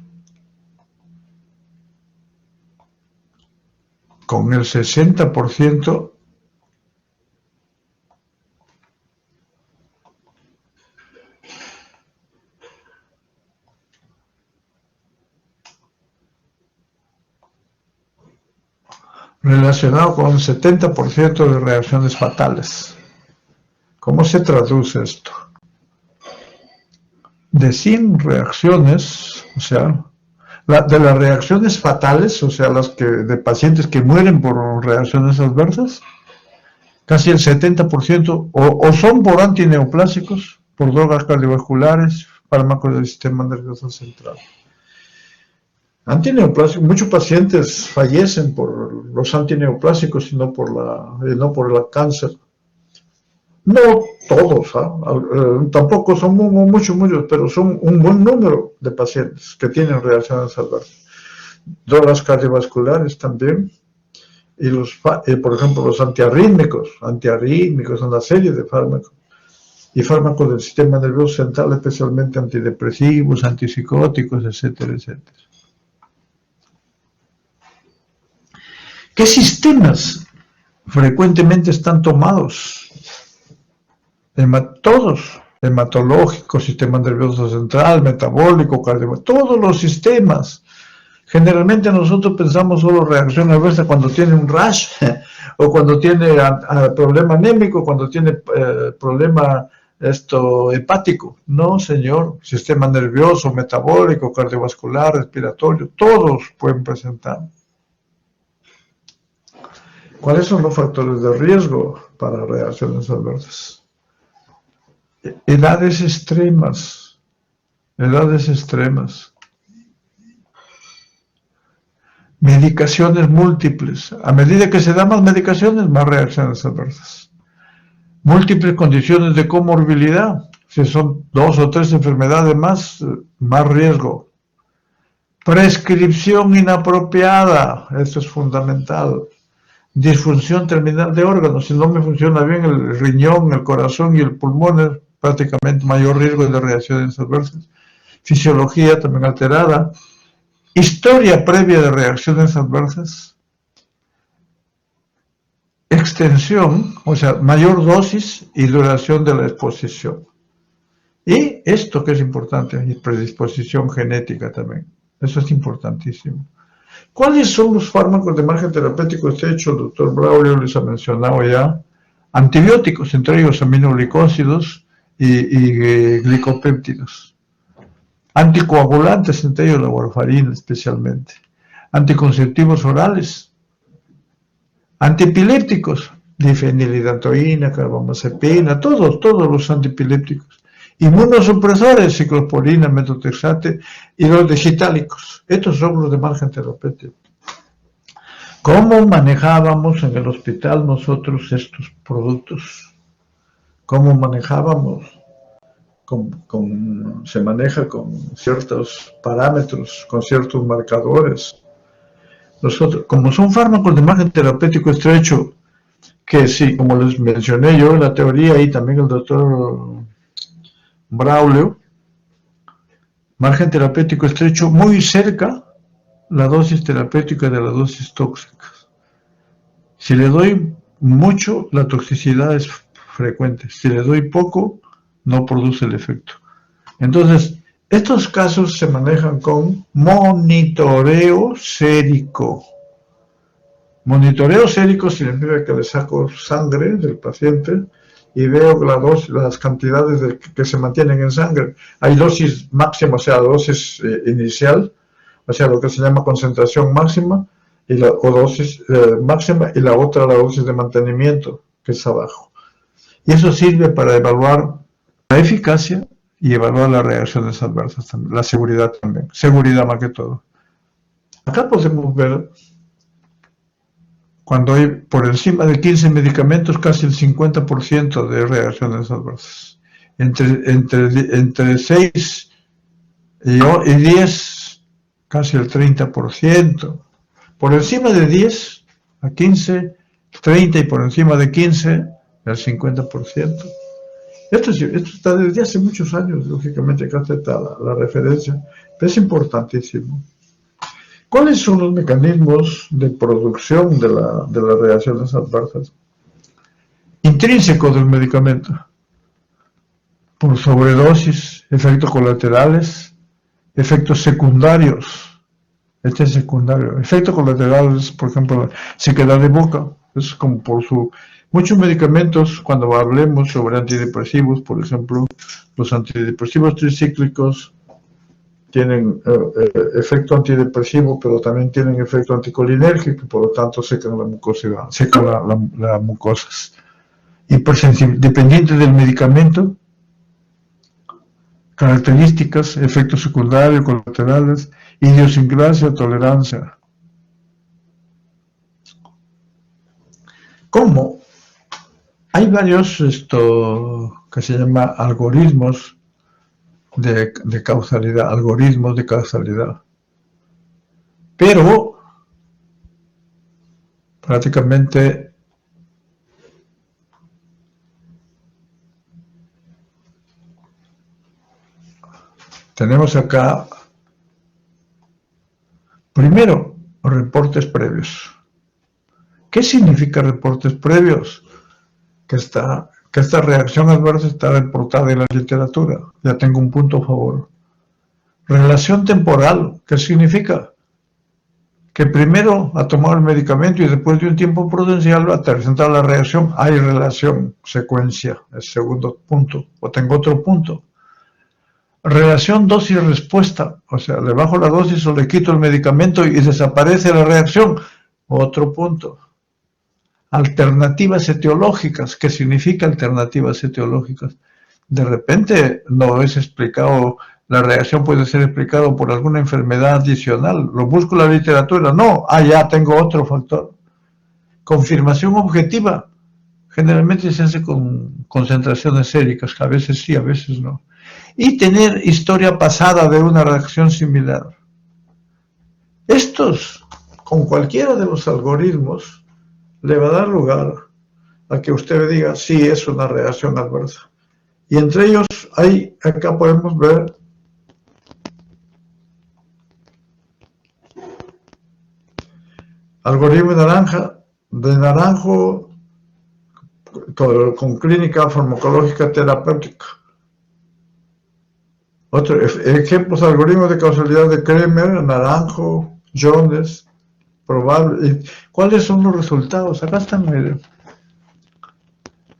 S1: con el 60% relacionado con el 70% de reacciones fatales. ¿Cómo se traduce esto? De 100 reacciones, o sea, de las reacciones fatales, o sea, de pacientes que mueren por reacciones adversas, casi el 70% o son por antineoplásicos, por drogas cardiovasculares, fármacos del sistema nervioso central. Antineoplásicos, muchos pacientes fallecen por los antineoplásicos y no por el cáncer. No todos, tampoco son muchos, pero son un buen número de pacientes que tienen reacciones adversas. Drogas cardiovasculares también, y por ejemplo los antiarrítmicos, una serie de fármacos, y fármacos del sistema nervioso central, especialmente antidepresivos, antipsicóticos, etcétera, etcétera. ¿Qué sistemas frecuentemente están tomados? Todos, hematológico, sistema nervioso central, metabólico, cardiovascular, todos los sistemas. Generalmente nosotros pensamos solo reacción adversa cuando tiene un rash, o cuando tiene problema anémico, cuando tiene problema hepático. No, señor, sistema nervioso, metabólico, cardiovascular, respiratorio, todos pueden presentar. ¿Cuáles son los factores de riesgo para reacciones adversas? Edades extremas. Medicaciones múltiples. A medida que se dan más medicaciones, más reacciones adversas. Múltiples condiciones de comorbilidad. Si son 2 o 3 enfermedades más riesgo. Prescripción inapropiada. Esto es fundamental. Disfunción terminal de órganos. Si no me funciona bien el riñón, el corazón y el pulmón, es prácticamente mayor riesgo de reacciones adversas. Fisiología también alterada. Historia previa de reacciones adversas. Extensión, o sea, mayor dosis y duración de la exposición. Y esto que es importante, y predisposición genética también. Eso es importantísimo. ¿Cuáles son los fármacos de margen terapéutico? Este hecho, el doctor Braulio les ha mencionado ya. Antibióticos, entre ellos aminoglicósidos y glicopéptidos. Anticoagulantes, entre ellos la warfarina especialmente. Anticonceptivos orales. Antipilépticos, difenilidantoína, carbamazepina, todos los antipilépticos. Inmunosupresores, ciclosporina, metotrexate y los digitálicos. Estos son los de margen terapéutico. ¿Cómo manejábamos en el hospital nosotros estos productos? ¿Cómo manejábamos? Se maneja con ciertos parámetros, con ciertos marcadores. Nosotros, como son fármacos de margen terapéutico estrecho, que sí, como les mencioné yo en la teoría y también el doctor Braulio, margen terapéutico estrecho, muy cerca la dosis terapéutica de la dosis tóxica. Si le doy mucho, la toxicidad es frecuente. Si le doy poco, no produce el efecto. Entonces, estos casos se manejan con monitoreo sérico. Monitoreo sérico significa que le saco sangre del paciente y veo las cantidades que se mantienen en sangre. Hay dosis máxima, o sea, dosis inicial, o sea, lo que se llama concentración máxima, o dosis máxima, y la otra la dosis de mantenimiento, que es abajo. Y eso sirve para evaluar la eficacia y evaluar las reacciones adversas también, la seguridad también, seguridad más que todo. Acá podemos ver, cuando hay por encima de 15 medicamentos, casi el 50% de reacciones adversas. Entre 6 y 10, casi el 30%. Por encima de 10 a 15, 30 y por encima de 15, el 50%. Esto está desde hace muchos años, lógicamente, acá está la referencia, pero es importantísimo. ¿Cuáles son los mecanismos de producción de las reacciones adversas? Intrínsecos del medicamento, por sobredosis, efectos colaterales, efectos secundarios. Este es secundario. Efectos colaterales, por ejemplo, sequedad de boca, es como por su... Muchos medicamentos, cuando hablemos sobre antidepresivos, por ejemplo, los antidepresivos tricíclicos tienen efecto antidepresivo, pero también tienen efecto anticolinérgico, por lo tanto secan la mucosidad, secan las mucosas. Dependiente del medicamento, características, efectos secundarios, colaterales, idiosincrasia, tolerancia. ¿Cómo? Hay varios que se llaman algoritmos de causalidad, pero prácticamente tenemos acá primero reportes previos. ¿Qué significa reportes previos? Que esta reacción adversa está reportada en la literatura. Ya tengo un punto a favor. Relación temporal, ¿qué significa? Que primero ha tomado el medicamento y después de un tiempo prudencial a presentar la reacción, hay relación, secuencia, el segundo punto. O tengo otro punto. Relación dosis-respuesta, o sea, le bajo la dosis o le quito el medicamento y desaparece la reacción. Otro punto. Alternativas etiológicas. ¿Qué significa alternativas etiológicas? De repente no es explicado, la reacción puede ser explicada por alguna enfermedad adicional. Lo busco en la literatura. No, ya tengo otro factor. Confirmación objetiva. Generalmente se hace con concentraciones séricas, a veces sí, a veces no. Y tener historia pasada de una reacción similar. Estos, con cualquiera de los algoritmos, le va a dar lugar a que usted diga, sí, es una reacción adversa. Y entre ellos, acá podemos ver algoritmo de Naranjo con clínica farmacológica terapéutica. Otro ejemplos, algoritmos de causalidad de Kremer, Naranjo, Jones, probable. ¿Cuáles son los resultados? Acá están, miren.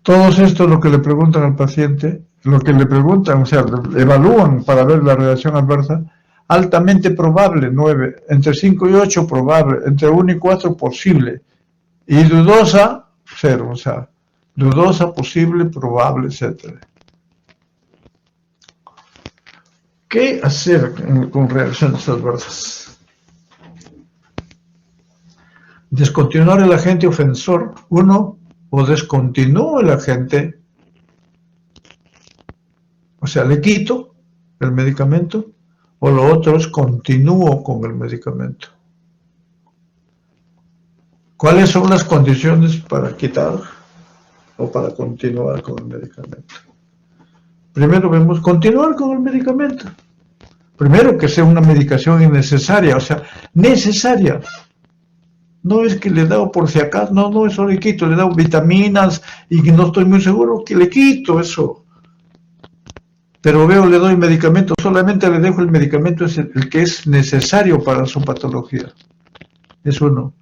S1: Todos estos lo que le preguntan al paciente, lo que le preguntan, o sea, evalúan para ver la reacción adversa, altamente probable, 9, entre 5 y 8 probable, entre 1 y 4 posible, y dudosa, 0, o sea, dudosa, posible, probable, etc. ¿Qué hacer con reacciones adversas? Descontinuar el agente ofensor, 1, o descontinúo el agente, o sea, le quito el medicamento, o lo otro es continúo con el medicamento. ¿Cuáles son las condiciones para quitar o para continuar con el medicamento? Primero vemos continuar con el medicamento. Primero que sea una medicación innecesaria, o sea, necesaria. No es que le he dado por si acaso, no, eso le quito, le he dado vitaminas y no estoy muy seguro que le quito eso. Pero le doy medicamento, solamente le dejo el medicamento, es el que es necesario para su patología. Es uno.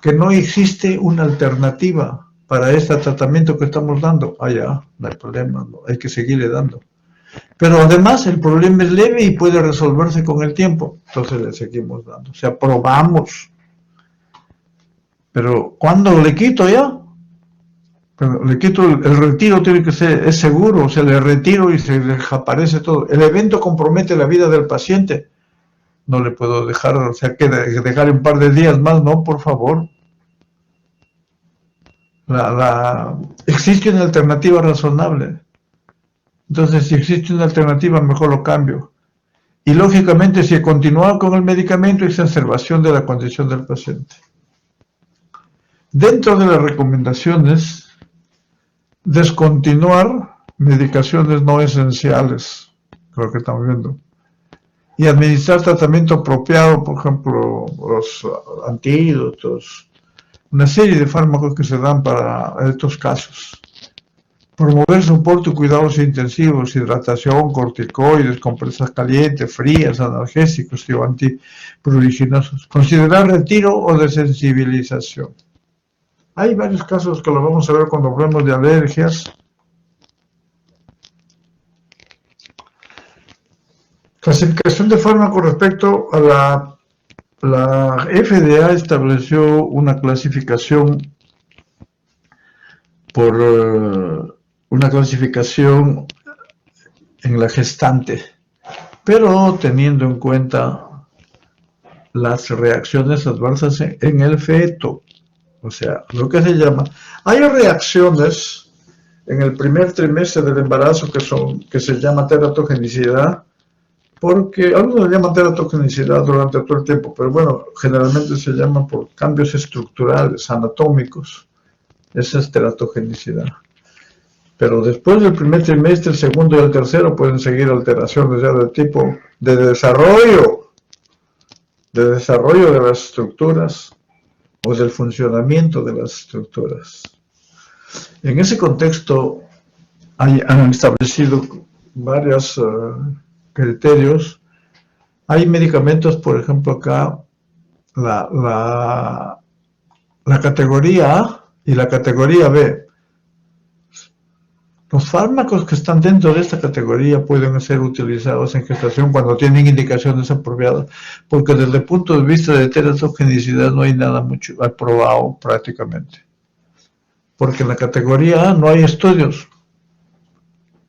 S1: Que no existe una alternativa para este tratamiento que estamos dando. Ya, no hay problema, no, hay que seguirle dando. Pero además el problema es leve y puede resolverse con el tiempo, entonces le seguimos dando. O sea, probamos. Pero ¿cuándo le quito ya? Pero le quito el retiro, tiene que ser, es seguro, se le retiro y se desaparece todo. El evento compromete la vida del paciente. No le puedo dejar, o sea, que dejarle un par de días más, no, por favor. Existe una alternativa razonable. Entonces, si existe una alternativa, mejor lo cambio. Y lógicamente, si he continuado con el medicamento, es exacerbación de la condición del paciente. Dentro de las recomendaciones, descontinuar medicaciones no esenciales, creo que estamos viendo, y administrar tratamiento apropiado, por ejemplo, los antídotos, una serie de fármacos que se dan para estos casos. Promover soporte y cuidados intensivos, hidratación, corticoides, compresas calientes, frías, analgésicos y antipruriginosos. Considerar retiro o desensibilización. Hay varios casos que lo vamos a ver cuando hablemos de alergias. Clasificación de fármacos respecto a la FDA estableció una clasificación por una clasificación en la gestante, pero teniendo en cuenta las reacciones adversas en el feto, o sea, lo que se llama, hay reacciones en el primer trimestre del embarazo que se llama teratogenicidad, porque algunos le llaman teratogenicidad durante todo el tiempo, pero bueno, generalmente se llama por cambios estructurales, anatómicos, esa es teratogenicidad. Pero después del primer trimestre, el segundo y el tercero pueden seguir alteraciones ya de tipo de desarrollo de las estructuras o del funcionamiento de las estructuras. En ese contexto han establecido varios criterios. Hay medicamentos, por ejemplo, acá la, la, la categoría A y la categoría B. Los fármacos que están dentro de esta categoría pueden ser utilizados en gestación cuando tienen indicaciones apropiadas, porque desde el punto de vista de teratogenicidad no hay nada mucho aprobado prácticamente. Porque en la categoría A no hay estudios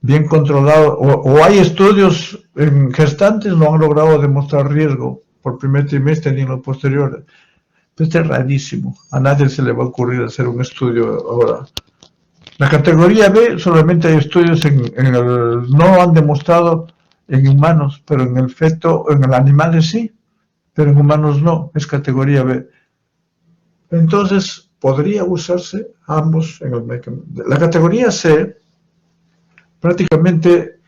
S1: bien controlados, o hay estudios en gestantes no han logrado demostrar riesgo por primer trimestre ni en lo posterior. Esto es rarísimo. A nadie se le va a ocurrir hacer un estudio ahora. La categoría B solamente hay estudios no han demostrado en humanos, pero en el feto, en el animales sí, pero en humanos no, es categoría B. Entonces, podría usarse ambos en el medicamento. La categoría C, prácticamente,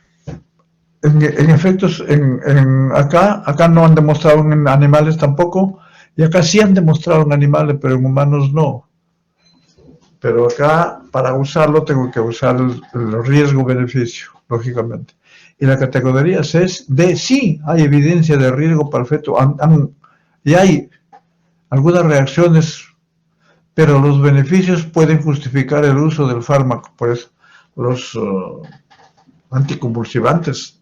S1: en efectos, acá no han demostrado en animales tampoco, y acá sí han demostrado en animales, pero en humanos no. Pero acá, para usarlo, tengo que usar el riesgo-beneficio, lógicamente. Y la categoría C es de sí hay evidencia de riesgo para el feto. Y hay algunas reacciones, pero los beneficios pueden justificar el uso del fármaco. Por eso, los anticonvulsivantes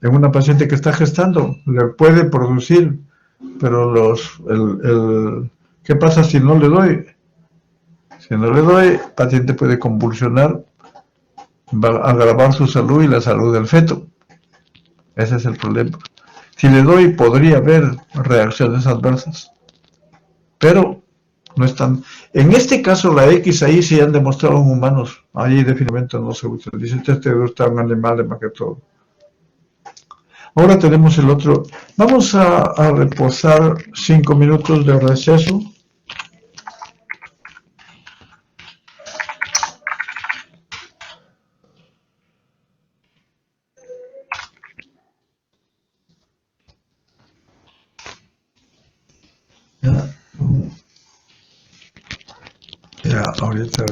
S1: en una paciente que está gestando le puede producir, pero ¿qué pasa si no le doy? Si no le doy, el paciente puede convulsionar, va a agravar su salud y la salud del feto. Ese es el problema. Si le doy, podría haber reacciones adversas, pero no están. En este caso, la X ahí sí han demostrado en humanos. Ahí definitivamente no se utiliza. Este está en animales más que todo. Ahora tenemos el otro. Vamos a reposar 5 minutos de receso. Ya, ya ahorita.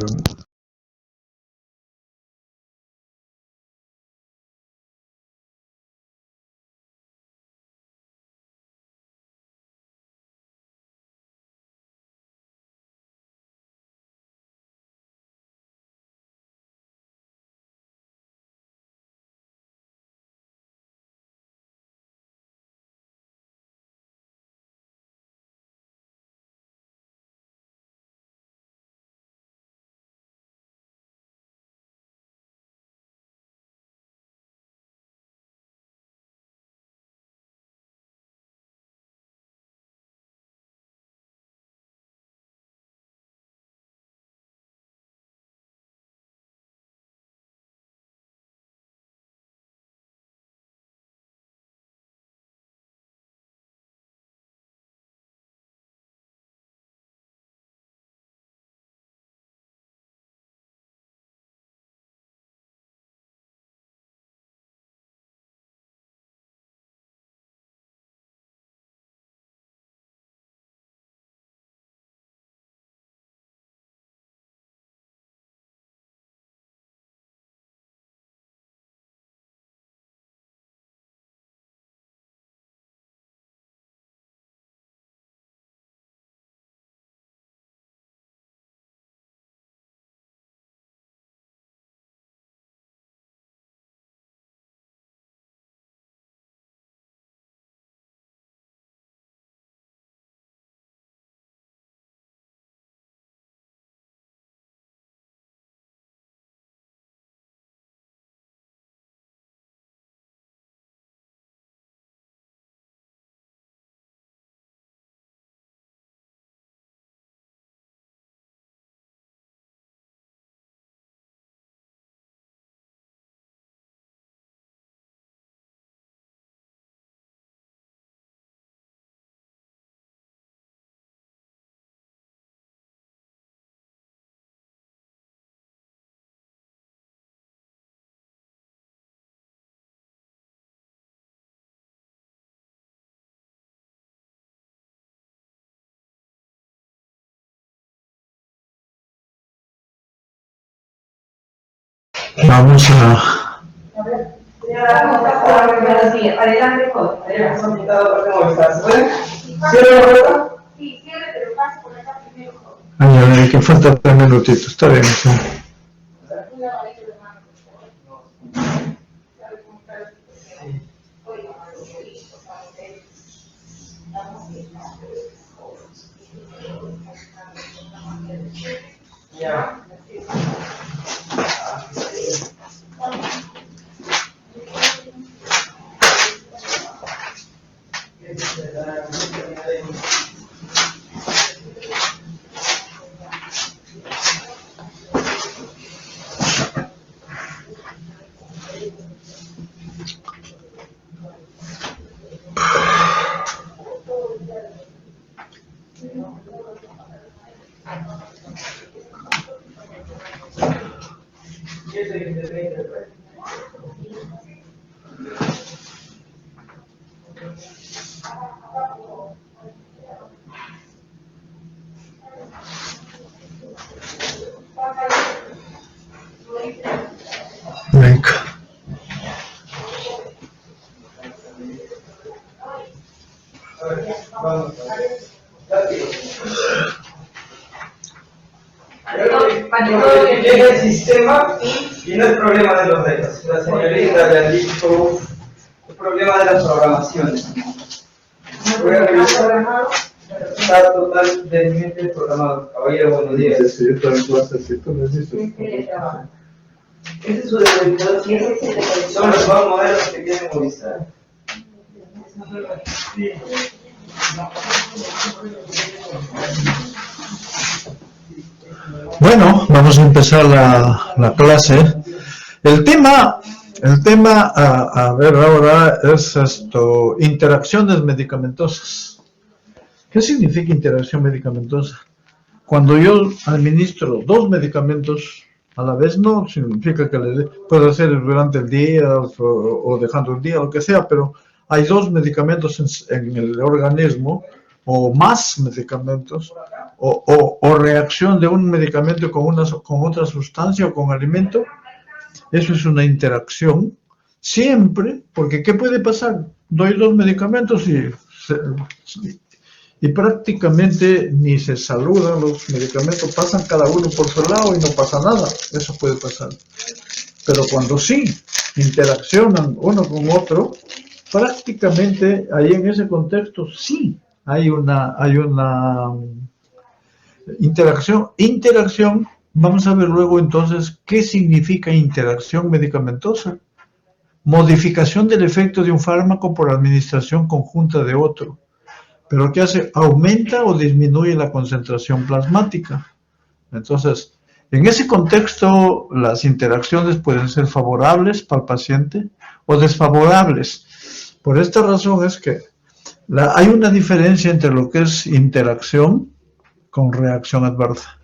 S1: Vamos a...
S2: Adelante, ¿cómo estás?
S3: ¿Cierre la puerta? Sí, cierre, pero pase por esa primero.
S1: Ay, a ver, que falta 3 minutitos, está bien. Sí.
S2: Ya.
S1: Venga.
S2: Vamos. Llega el sistema y no es problema de los datos. La señorita le ha dicho el problema de las programaciones. Voy a revisar. Está totalmente programado. Caballero, buenos días.
S1: Sí, yo también puedo hacer cierto, necesito.
S2: Este es su desconector. Son los dos modelos que quieren movilizar.
S1: Bueno, vamos a empezar la clase. El tema a ver ahora es interacciones medicamentosas. ¿Qué significa interacción medicamentosa? Cuando yo administro 2 medicamentos a la vez, no significa que puedo hacer durante el día o dejando el día, lo que sea, pero hay 2 medicamentos en el organismo, o más medicamentos, o reacción de un medicamento con otra sustancia o con alimento. Eso es una interacción, siempre, porque ¿qué puede pasar? Doy 2 medicamentos y prácticamente ni se saludan, los medicamentos pasan cada uno por su lado y no pasa nada, eso puede pasar. Pero cuando sí interaccionan uno con otro, prácticamente ahí en ese contexto sí hay una interacción. Vamos a ver luego entonces qué significa interacción medicamentosa. Modificación del efecto de un fármaco por administración conjunta de otro. ¿Pero qué hace? Aumenta o disminuye la concentración plasmática. Entonces, en ese contexto, las interacciones pueden ser favorables para el paciente o desfavorables. Por esta razón es que hay una diferencia entre lo que es interacción con reacción adversa.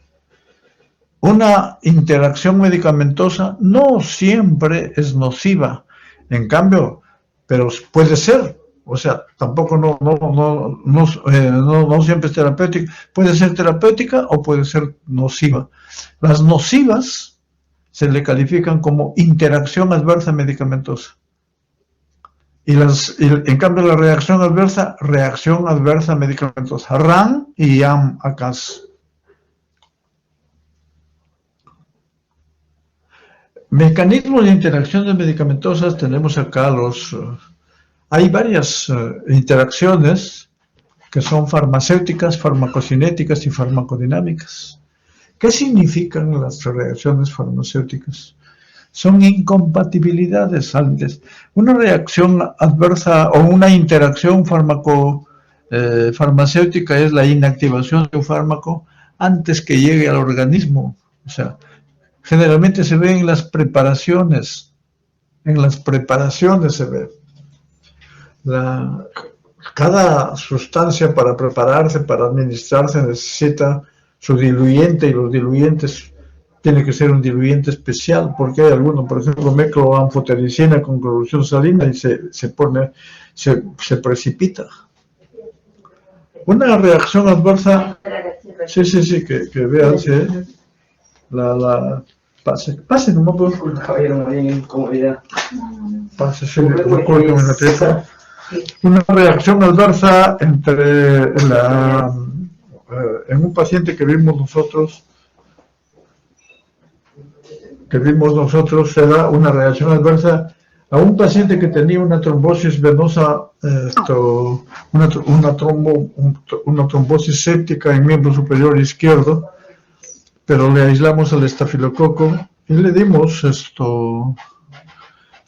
S1: Una interacción medicamentosa no siempre es nociva, en cambio, pero puede ser, o sea, tampoco no siempre es terapéutica, puede ser terapéutica o puede ser nociva. Las nocivas se le califican como interacción adversa medicamentosa. En cambio, la reacción adversa medicamentosa, RAM y YAM ACAS. Mecanismos de interacciones medicamentosas, tenemos acá hay varias interacciones que son farmacéuticas, farmacocinéticas y farmacodinámicas. ¿Qué significan las reacciones farmacéuticas? Son incompatibilidades antes. Una reacción adversa o una interacción farmacéutica es la inactivación de un fármaco antes que llegue al organismo. O sea, generalmente se ve en las preparaciones. En las preparaciones se ve. Cada sustancia para prepararse, para administrarse, necesita su diluyente, y los diluyentes tiene que ser un diluyente especial, porque hay algunos, por ejemplo, mecloanfotericina con cloruración salina y se precipita. Una reacción adversa, sí, que vean, ¿sí? Pase, no me puedo.
S2: Caballero, más bien incomodidad.
S1: Pase, sí, recuerdo en la tierra. Una reacción adversa en un paciente que vimos nosotros era una reacción adversa a un paciente que tenía una trombosis venosa, una trombosis séptica en miembro superior izquierdo, pero le aislamos el estafilococo y le dimos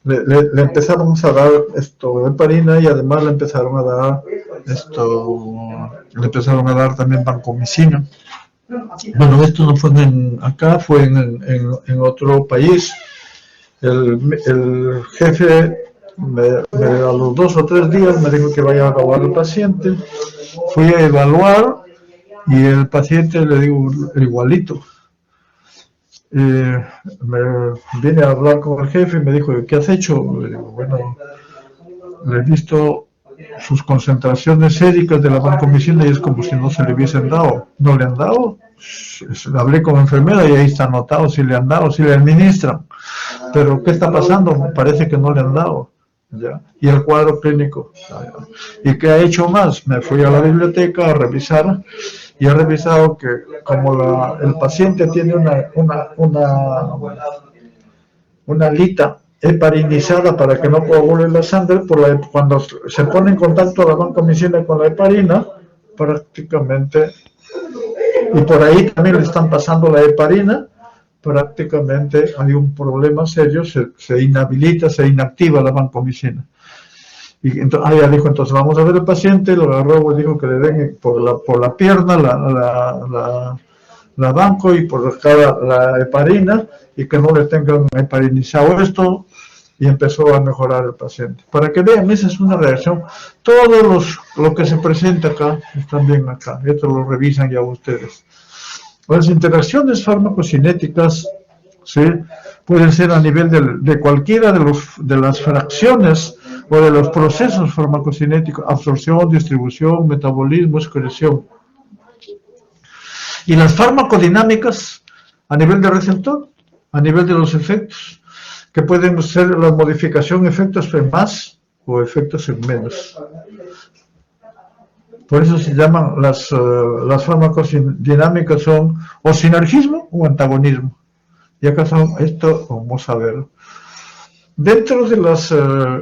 S1: le empezamos a dar heparina y además le empezaron a dar también vancomicina. Bueno, esto no fue acá, fue en otro país. El jefe a los 2 o 3 días me dijo que vaya a evaluar al paciente. Fui a evaluar y el paciente le digo igualito. Vine a hablar con el jefe y me dijo, ¿qué has hecho? Le digo, bueno, le he visto sus concentraciones séricas de la vancomicina y es como si no se le hubiesen dado. ¿No le han dado? Hablé con la enfermera y ahí está anotado si le han dado, si le administran. Pero ¿qué está pasando? Parece que no le han dado. ¿Ya? Y el cuadro clínico. ¿Y qué ha hecho más? Me fui a la biblioteca a revisar y he revisado que como el paciente tiene una alita heparinizada para que no coagule la sangre, cuando se pone en contacto la vancomicina con la heparina, prácticamente, y por ahí también le están pasando la heparina, prácticamente hay un problema serio, se inhabilita, se inactiva la vancomicina. Y entonces, ella dijo, entonces vamos a ver al paciente, lo agarró y dijo que le den por la pierna la vanco y por la heparina, y que no le tengan heparinizado esto, y empezó a mejorar el paciente. Para que vean, esa es una reacción. Todo lo que se presenta acá, están bien acá, esto lo revisan ya ustedes. Las interacciones farmacocinéticas, ¿sí?, pueden ser a nivel de cualquiera de las fracciones o de los procesos farmacocinéticos, absorción, distribución, metabolismo, excreción. Y las farmacodinámicas a nivel de receptor, a nivel de los efectos, que pueden ser la modificación efectos en más o efectos en menos. Por eso se llaman las farmacodinámicas son o sinergismo o antagonismo. Y acá son esto, vamos a ver. Dentro de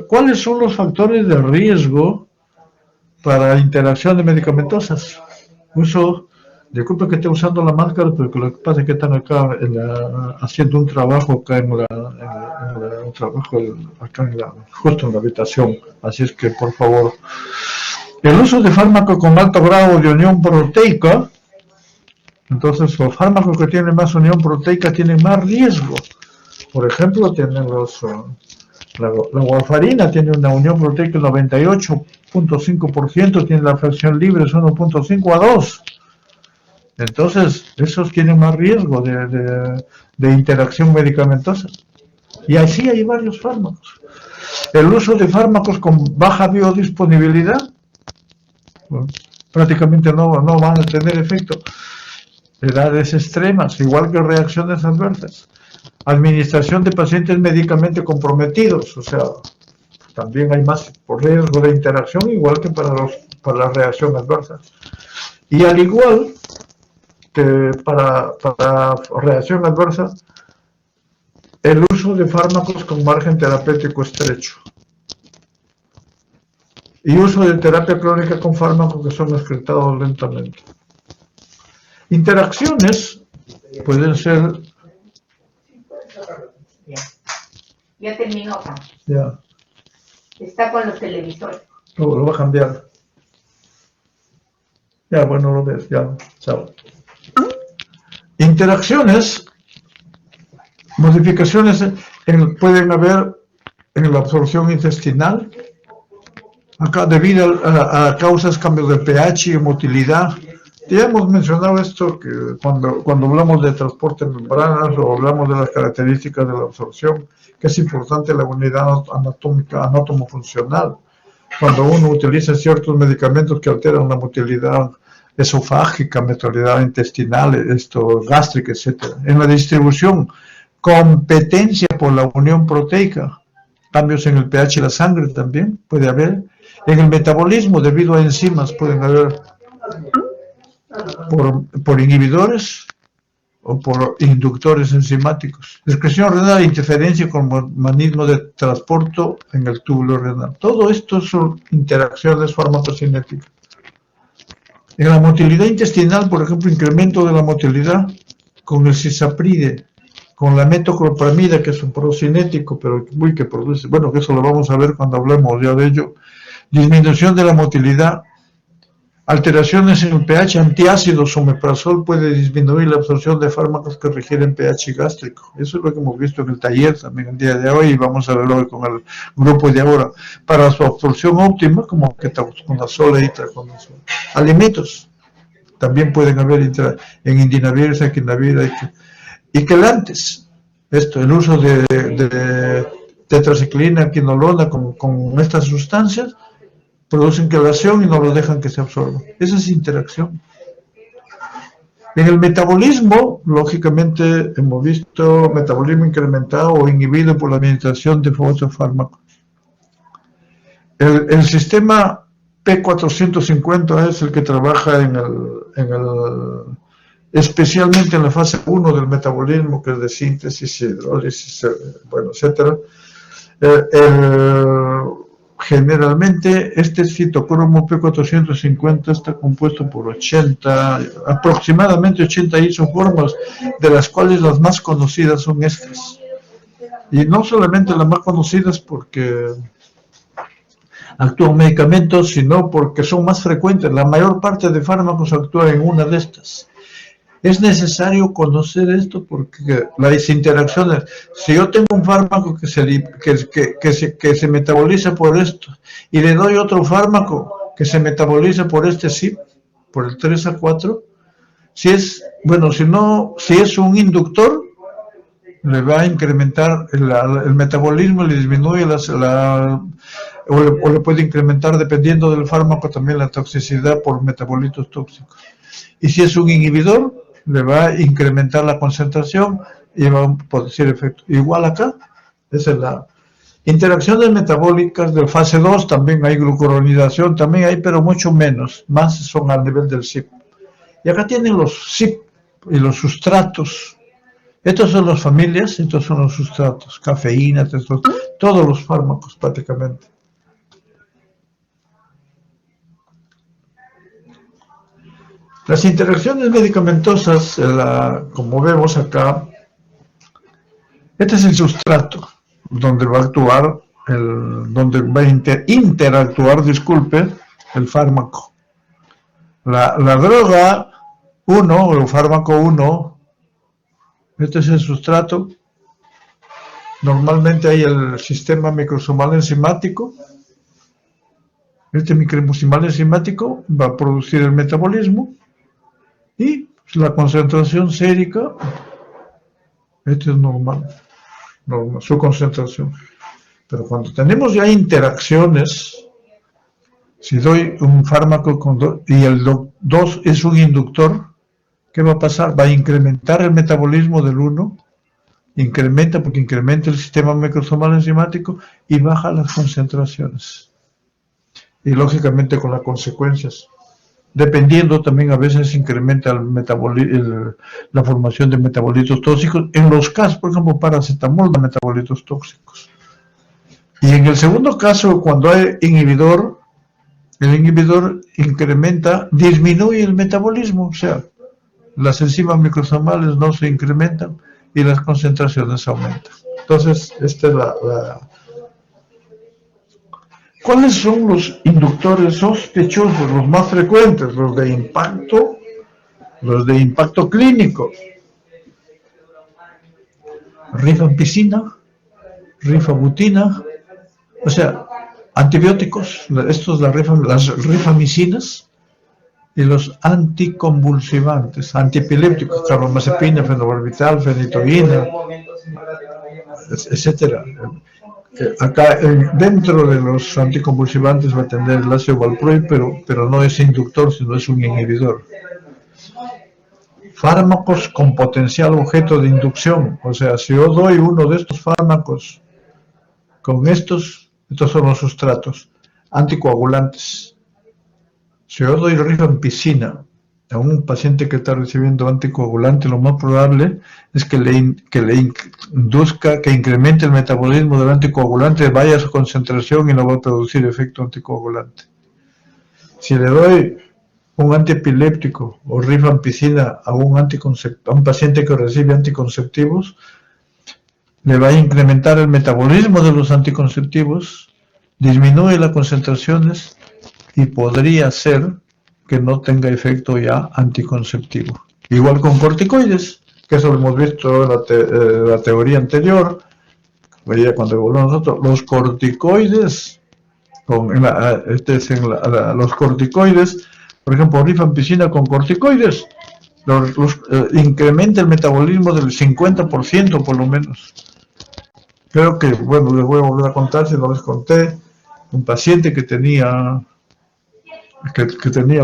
S1: ¿cuáles son los factores de riesgo para interacciones medicamentosas? Disculpe que esté usando la máscara, porque lo que pasa es que están acá haciendo un trabajo acá justo en la habitación. Así es que, por favor, el uso de fármacos con alto grado de unión proteica, entonces los fármacos que tienen más unión proteica tienen más riesgo. Por ejemplo, tienen la warfarina tiene una unión proteica del 98.5%, tiene la fracción libre es 1.5 a 2. Entonces, esos tienen más riesgo de interacción medicamentosa. Y así hay varios fármacos. El uso de fármacos con baja biodisponibilidad, bueno, prácticamente no van a tener efecto. Edades extremas, igual que reacciones adversas. Administración de pacientes médicamente comprometidos, o sea, también hay más riesgo de interacción, igual que para la reacción adversa. Y al igual que para reacción adversa, el uso de fármacos con margen terapéutico estrecho. Y uso de terapia crónica con fármacos que son excretados lentamente. Interacciones pueden ser...
S4: Ya terminó acá.
S1: Ya.
S4: Está con los televisores.
S1: Lo va a cambiar. Ya, bueno, lo ves, ya, chao. Interacciones, modificaciones pueden haber en la absorción intestinal, acá debido a causas cambios de pH y motilidad. Ya hemos mencionado esto que cuando hablamos de transporte de membranas o hablamos de las características de la absorción, que es importante la unidad anatómica, anátomo-funcional. Cuando uno utiliza ciertos medicamentos que alteran la motilidad esofágica, motilidad intestinal, gástrica, etc. En la distribución, competencia por la unión proteica, cambios en el pH de la sangre también puede haber, en el metabolismo debido a enzimas pueden haber por inhibidores o por inductores enzimáticos. Excreción renal, interferencia con mecanismo de transporte en el túbulo renal. Todo esto son interacciones farmacocinéticas. En la motilidad intestinal, por ejemplo, incremento de la motilidad con el cisapride, con la metoclopramida, que es un procinético, pero que produce, bueno, que eso lo vamos a ver cuando hablemos ya de ello. Disminución de la motilidad, alteraciones en el pH, antiácidos, omeprazol puede disminuir la absorción de fármacos que requieren pH gástrico. Eso es lo que hemos visto en el taller también el día de hoy y vamos a verlo hoy con el grupo de ahora. Para su absorción óptima, como ketoconazol e itraconazol. Alimentos también pueden haber en indinavir, saquinavir y quelantes. Esto, el uso de tetraciclina, quinolona con estas sustancias producen quelación y no lo dejan que se absorba. Esa es interacción. En el metabolismo, lógicamente, hemos visto metabolismo incrementado o inhibido por la administración de otros fármacos. El sistema P450 es el que trabaja especialmente en la fase 1 del metabolismo, que es de síntesis, hidrólisis, bueno, etc. Generalmente este citocromo P450 está compuesto por aproximadamente 80 isoformas, de las cuales las más conocidas son estas. Y no solamente las más conocidas porque actúan medicamentos, sino porque son más frecuentes. La mayor parte de fármacos actúan en una de estas. Es necesario conocer esto porque las interacciones, si yo tengo un fármaco que se metaboliza por esto y le doy otro fármaco que se metaboliza por este CYP, por el 3A4, si es un inductor, le va a incrementar el metabolismo, le disminuye o le puede incrementar, dependiendo del fármaco, también la toxicidad por metabolitos tóxicos. Y si es un inhibidor, le va a incrementar la concentración y va a producir efecto. Igual acá, esa es la interacciones metabólicas de fase 2, también hay glucuronidación, también hay, pero mucho menos, más son al nivel del CYP. Y acá tienen los CYP y los sustratos. Estos son las familias, estos son los sustratos, cafeína, todos los fármacos prácticamente. Las interacciones medicamentosas, como vemos acá, este es el sustrato donde va a actuar, donde va a interactuar, el fármaco. La droga 1, o el fármaco 1, este es el sustrato. Normalmente hay el sistema microsomal enzimático. Este microsomal enzimático va a producir el metabolismo. Y la concentración sérica, este es normal, su concentración. Pero cuando tenemos ya interacciones, si doy un fármaco y el 2 es un inductor, ¿qué va a pasar? Va a incrementar el metabolismo del 1, porque incrementa el sistema microsomal enzimático y baja las concentraciones. Y lógicamente con las consecuencias. Dependiendo también a veces incrementa la formación de metabolitos tóxicos, en los casos, por ejemplo, paracetamol de metabolitos tóxicos. Y en el segundo caso, cuando hay inhibidor, el inhibidor disminuye el metabolismo, o sea, las enzimas microsomales no se incrementan y las concentraciones aumentan. Entonces, esta es ¿Cuáles son los inductores sospechosos, los más frecuentes? Los de impacto clínico. Rifampicina, rifabutina, o sea, antibióticos, estos las rifamicinas y los anticonvulsivantes, antiepilépticos, carbamazepina, fenobarbital, fenitoína, etcétera. Acá dentro de los anticonvulsivantes va a tener el ácido valproic, pero no es inductor, sino es un inhibidor. fármacos con potencial objeto de inducción. O sea, si yo doy uno de estos fármacos con estos son los sustratos anticoagulantes. Si yo doy rifampicina a un paciente que está recibiendo anticoagulante, lo más probable es que le induzca, que incremente el metabolismo del anticoagulante, vaya a su concentración y no va a producir efecto anticoagulante. Si le doy un antiepiléptico o rifampicina a un paciente que recibe anticonceptivos, le va a incrementar el metabolismo de los anticonceptivos, disminuye las concentraciones y podría ser que no tenga efecto ya anticonceptivo. Igual con corticoides, que eso lo hemos visto en la teoría anterior, cuando evolucionamos nosotros, los corticoides, los corticoides, por ejemplo, rifampicina con corticoides, incrementa el metabolismo del 50% por lo menos. Creo que, bueno, les voy a volver a contar, si no les conté, un paciente que tenía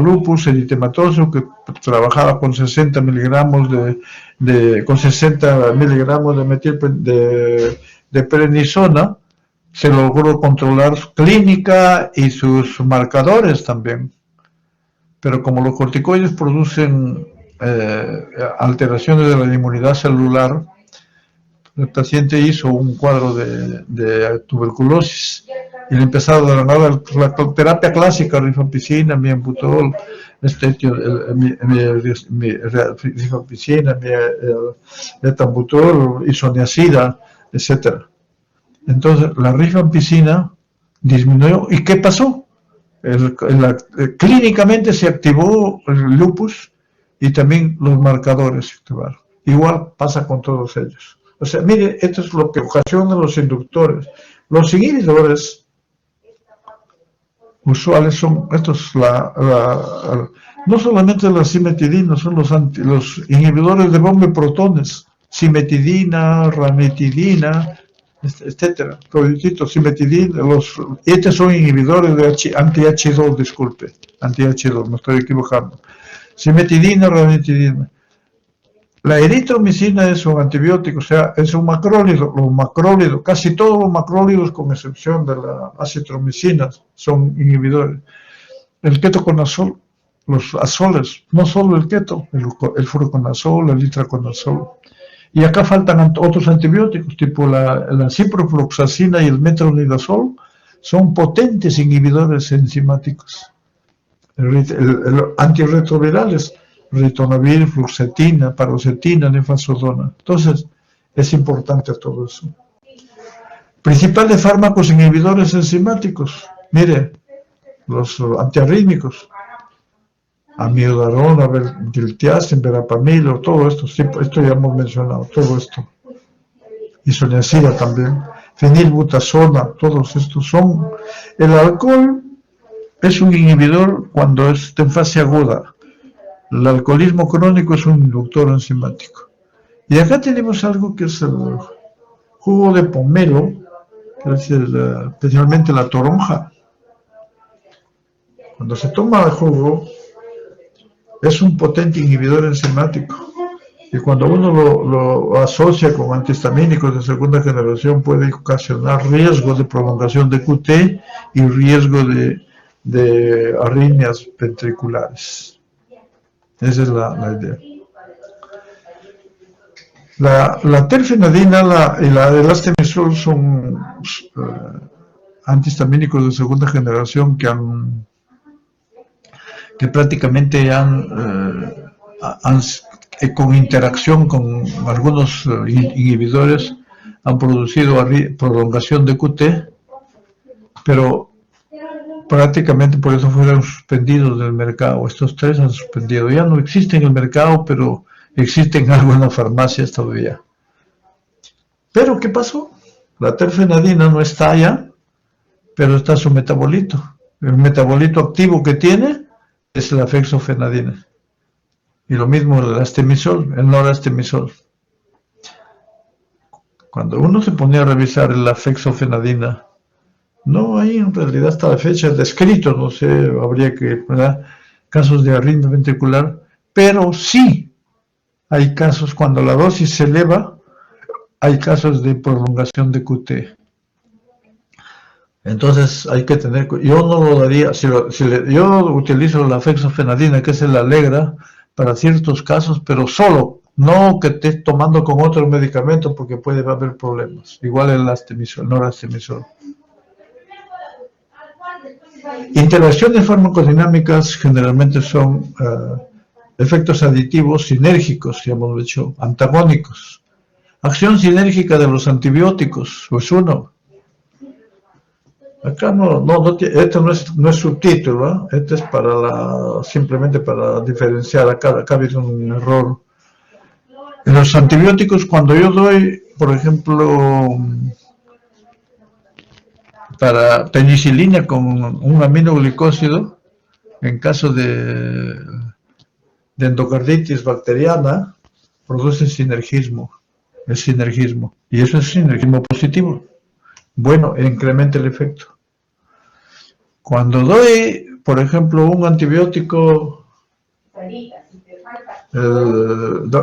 S1: lupus eritematoso, que trabajaba con 60 miligramos de prednisona, se logró controlar su clínica y sus marcadores también. Pero como los corticoides producen alteraciones de la inmunidad celular, el paciente hizo un cuadro de tuberculosis y le empezaron a dar la terapia clásica, rifampicina, miembutol, rifampicina, etambutol, isoniazida, etc. Entonces la rifampicina disminuyó. ¿Y qué pasó? Clínicamente se activó el lupus y también los marcadores se activaron. Igual pasa con todos ellos. O sea, mire, esto es lo que ocasiona los inductores. Los inhibidores usuales son estos, no solamente la cimetidina, son los inhibidores de bomba de protones, cimetidina, ranitidina, etcétera, cimetidina, estos son inhibidores de anti-H2, disculpe, anti-H2, me estoy equivocando, cimetidina, ranitidina. La eritromicina es un antibiótico, o sea, es un macrólido. Los macrólidos, casi todos los macrólidos, con excepción de la acitromicina, son inhibidores. El ketoconazol, los azoles, no solo el keto, el fluconazol, el itraconazol. Y acá faltan otros antibióticos, tipo la ciprofloxacina y el metronidazol, son potentes inhibidores enzimáticos. Antirretrovirales, ritonavir, fluoxetina, paroxetina, nefazodona. Entonces, es importante todo eso. Principales fármacos inhibidores enzimáticos. Mire, los antiarrítmicos. Amiodarona, diltiazem, verapamil, todo esto. Esto ya hemos mencionado, todo esto. Isoniazida también. Fenilbutazona, todos estos son. El alcohol es un inhibidor cuando está en fase aguda. El alcoholismo crónico es un inductor enzimático. Y acá tenemos algo que es el jugo de pomelo, que es especialmente la toronja. Cuando se toma el jugo, es un potente inhibidor enzimático. Y cuando uno lo asocia con antihistamínicos de segunda generación, puede ocasionar riesgo de prolongación de QT y riesgo de arritmias ventriculares. Esa es la idea. La terfenadina y la elastimizol son antihistamínicos de segunda generación que prácticamente con interacción con algunos inhibidores han producido prolongación de QT, pero prácticamente por eso fueron suspendidos del mercado. Estos tres han suspendido. Ya no existen en el mercado, pero existen algo en las farmacias todavía. Pero ¿qué pasó? La terfenadina no está allá, pero está su metabolito. El metabolito activo que tiene es la fexofenadina. Y lo mismo el lastimizol, el nolastimizol. Cuando uno se ponía a revisar la fexofenadina, no hay en realidad hasta la fecha descrito, no sé, habría que, ¿verdad?, casos de arritmia ventricular, pero sí Hay casos cuando la dosis se eleva, hay casos de prolongación de QT. Entonces hay que tener, yo no lo daría, yo utilizo la fexofenadina, que es el Allegra, para ciertos casos, pero solo, no que estés tomando con otro medicamento porque puede haber problemas. Igual el astemisol, norastemisol. Interacciones farmacodinámicas generalmente son efectos aditivos sinérgicos, ya hemos dicho, antagónicos. Acción sinérgica de los antibióticos, pues uno. Acá este no es subtítulo, ¿eh? Este es simplemente para diferenciar, acá ha habido un error. En los antibióticos, cuando yo doy, por ejemplo, para penicilina con un aminoglicósido, en caso de endocarditis bacteriana, produce sinergismo, y eso es sinergismo positivo. Bueno, incrementa el efecto. Cuando doy, por ejemplo, un antibiótico,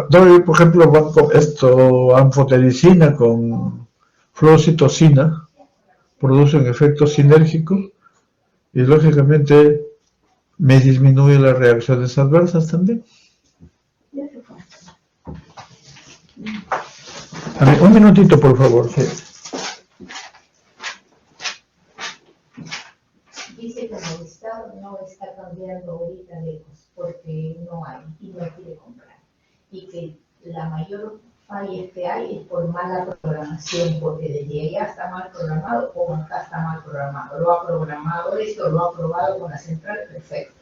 S1: doy, por ejemplo, anfotericina con fluoxetosina, produce un efecto sinérgico y lógicamente me disminuye las reacciones adversas también. A ver, un minutito, por favor. Sí.
S4: Dice que el Estado no está cambiando ahorita lejos porque no hay y no quiere comprar. Y que la mayor falla que hay es por mala programación, porque desde allá está mal programado o acá está mal programado. Lo ha programado esto, lo ha aprobado con la central, perfecto.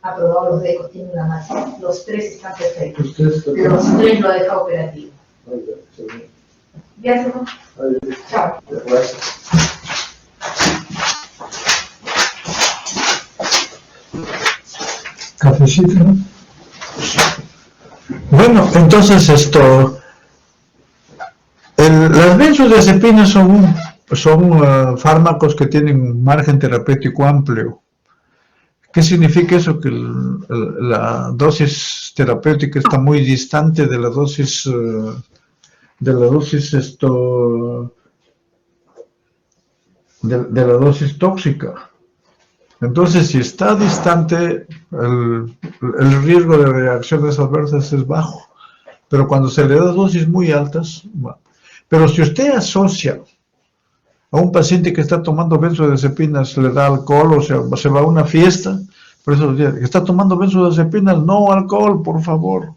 S4: Ha aprobado los DECOS, tiene una marcha. Los tres están perfectos. Los tres lo ha dejado operativo. Ya se va. Chao.
S1: Cafecito, ¿no? Bueno, entonces las benzodiazepinas son fármacos que tienen un margen terapéutico amplio. ¿Qué significa eso? Que la dosis terapéutica está muy distante de la dosis tóxica. Entonces, si está distante, el riesgo de reacciones adversas es bajo. Pero cuando se le da dosis muy altas, bueno. Pero si usted asocia a un paciente que está tomando benzodiazepinas, le da alcohol, o sea, se va a una fiesta, por eso está tomando benzodiazepinas, no alcohol, por favor.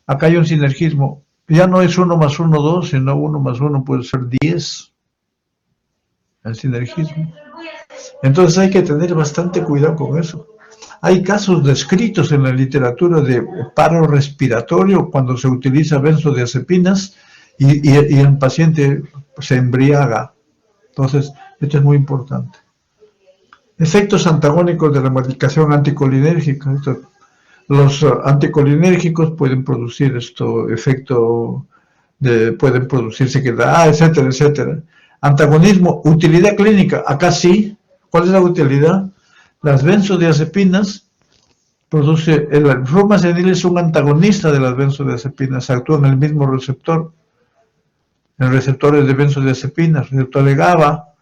S1: Acá hay un sinergismo. Ya no es 1 más 1, 2, sino 1 más 1 puede ser 10. El sinergismo. Entonces hay que tener bastante cuidado con eso. Hay casos descritos en la literatura de paro respiratorio cuando se utiliza benzodiazepinas y el paciente se embriaga. Entonces, esto es muy importante. Efectos antagónicos de la medicación anticolinérgica. Los anticolinérgicos pueden producir pueden producir sequedad, etcétera, etcétera. Antagonismo, utilidad clínica, acá sí. ¿Cuál es la utilidad? Las benzodiazepinas el flumazenil es un antagonista de las benzodiazepinas, actúa en el mismo receptor, en receptores de benzodiazepinas, receptor de GABA,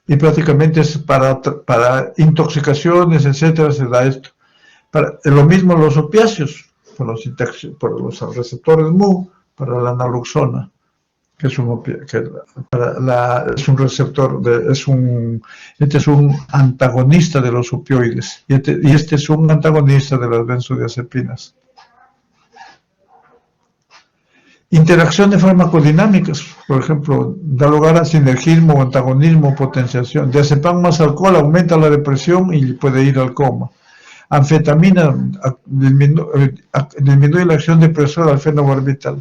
S1: y prácticamente es para intoxicaciones, etcétera, se da esto. Lo mismo los opiáceos, por los receptores MU, para la naloxona, que es un receptor, este es un antagonista de los opioides, y este es un antagonista de las benzodiazepinas. Interacciones farmacodinámicas, por ejemplo, da lugar a sinergismo, antagonismo, potenciación. Diazepam más alcohol aumenta la depresión y puede ir al coma. Anfetamina disminuye la acción depresora al fenobarbital.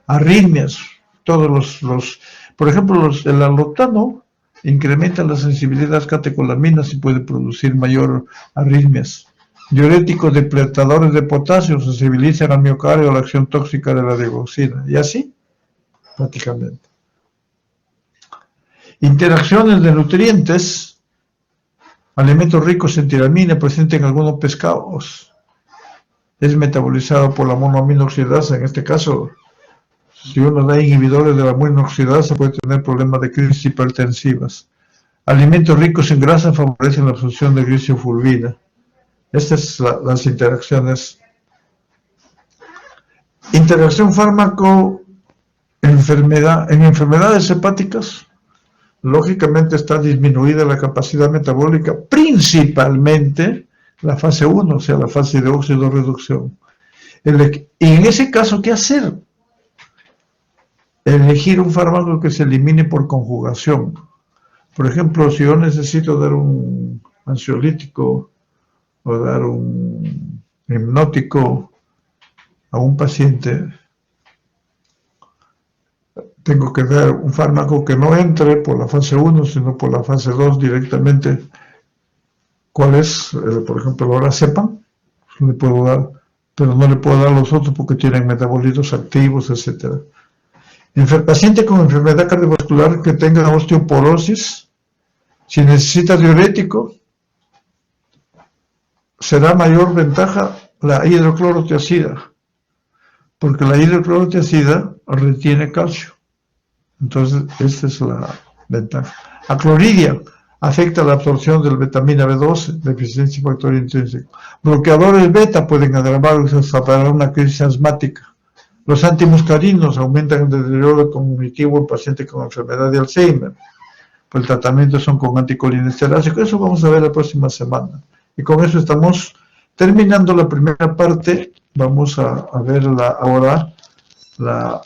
S1: Arritmias, por ejemplo, el allopurinol incrementa la sensibilidad a las catecolaminas y puede producir mayor arritmias. Diuréticos depletadores de potasio sensibilizan al miocardio a la acción tóxica de la digoxina. Y así, prácticamente. Interacciones de nutrientes. Alimentos ricos en tiramina presentes en algunos pescados. es metabolizado por la monoaminoxidasa. En este caso, si uno da inhibidores de la monoaminoxidasa, puede tener problemas de crisis hipertensivas. Alimentos ricos en grasa favorecen la absorción de glicofulvina. Estas son las interacciones. Interacción fármaco-enfermedad. En enfermedades hepáticas, lógicamente está disminuida la capacidad metabólica, principalmente la fase 1, o sea, la fase de óxido-reducción. Y en ese caso, ¿qué hacer? Elegir un fármaco que se elimine por conjugación. Por ejemplo, si yo necesito dar un ansiolítico o dar un hipnótico a un paciente, tengo que dar un fármaco que no entre por la fase 1, sino por la fase 2 directamente. ¿Cuál es? Por ejemplo, ahora sepan, le puedo dar, pero no le puedo dar los otros porque tienen metabolitos activos, etc. Paciente con enfermedad cardiovascular que tenga osteoporosis, si necesita diurético, será mayor ventaja la hidroclorotiazida, porque la hidroclorotiazida retiene calcio. Entonces, esta es la ventaja. Acloridia afecta la absorción de la vitamina B12, deficiencia de factor intrínseco. Bloqueadores beta pueden agravarse hasta para una crisis asmática. Los antimuscarinos aumentan el deterioro cognitivo en pacientes con enfermedad de Alzheimer. Pues el tratamiento son con anticolinesterásico. Eso vamos a ver la próxima semana. Y con eso estamos terminando la primera parte. Vamos a ver ahora la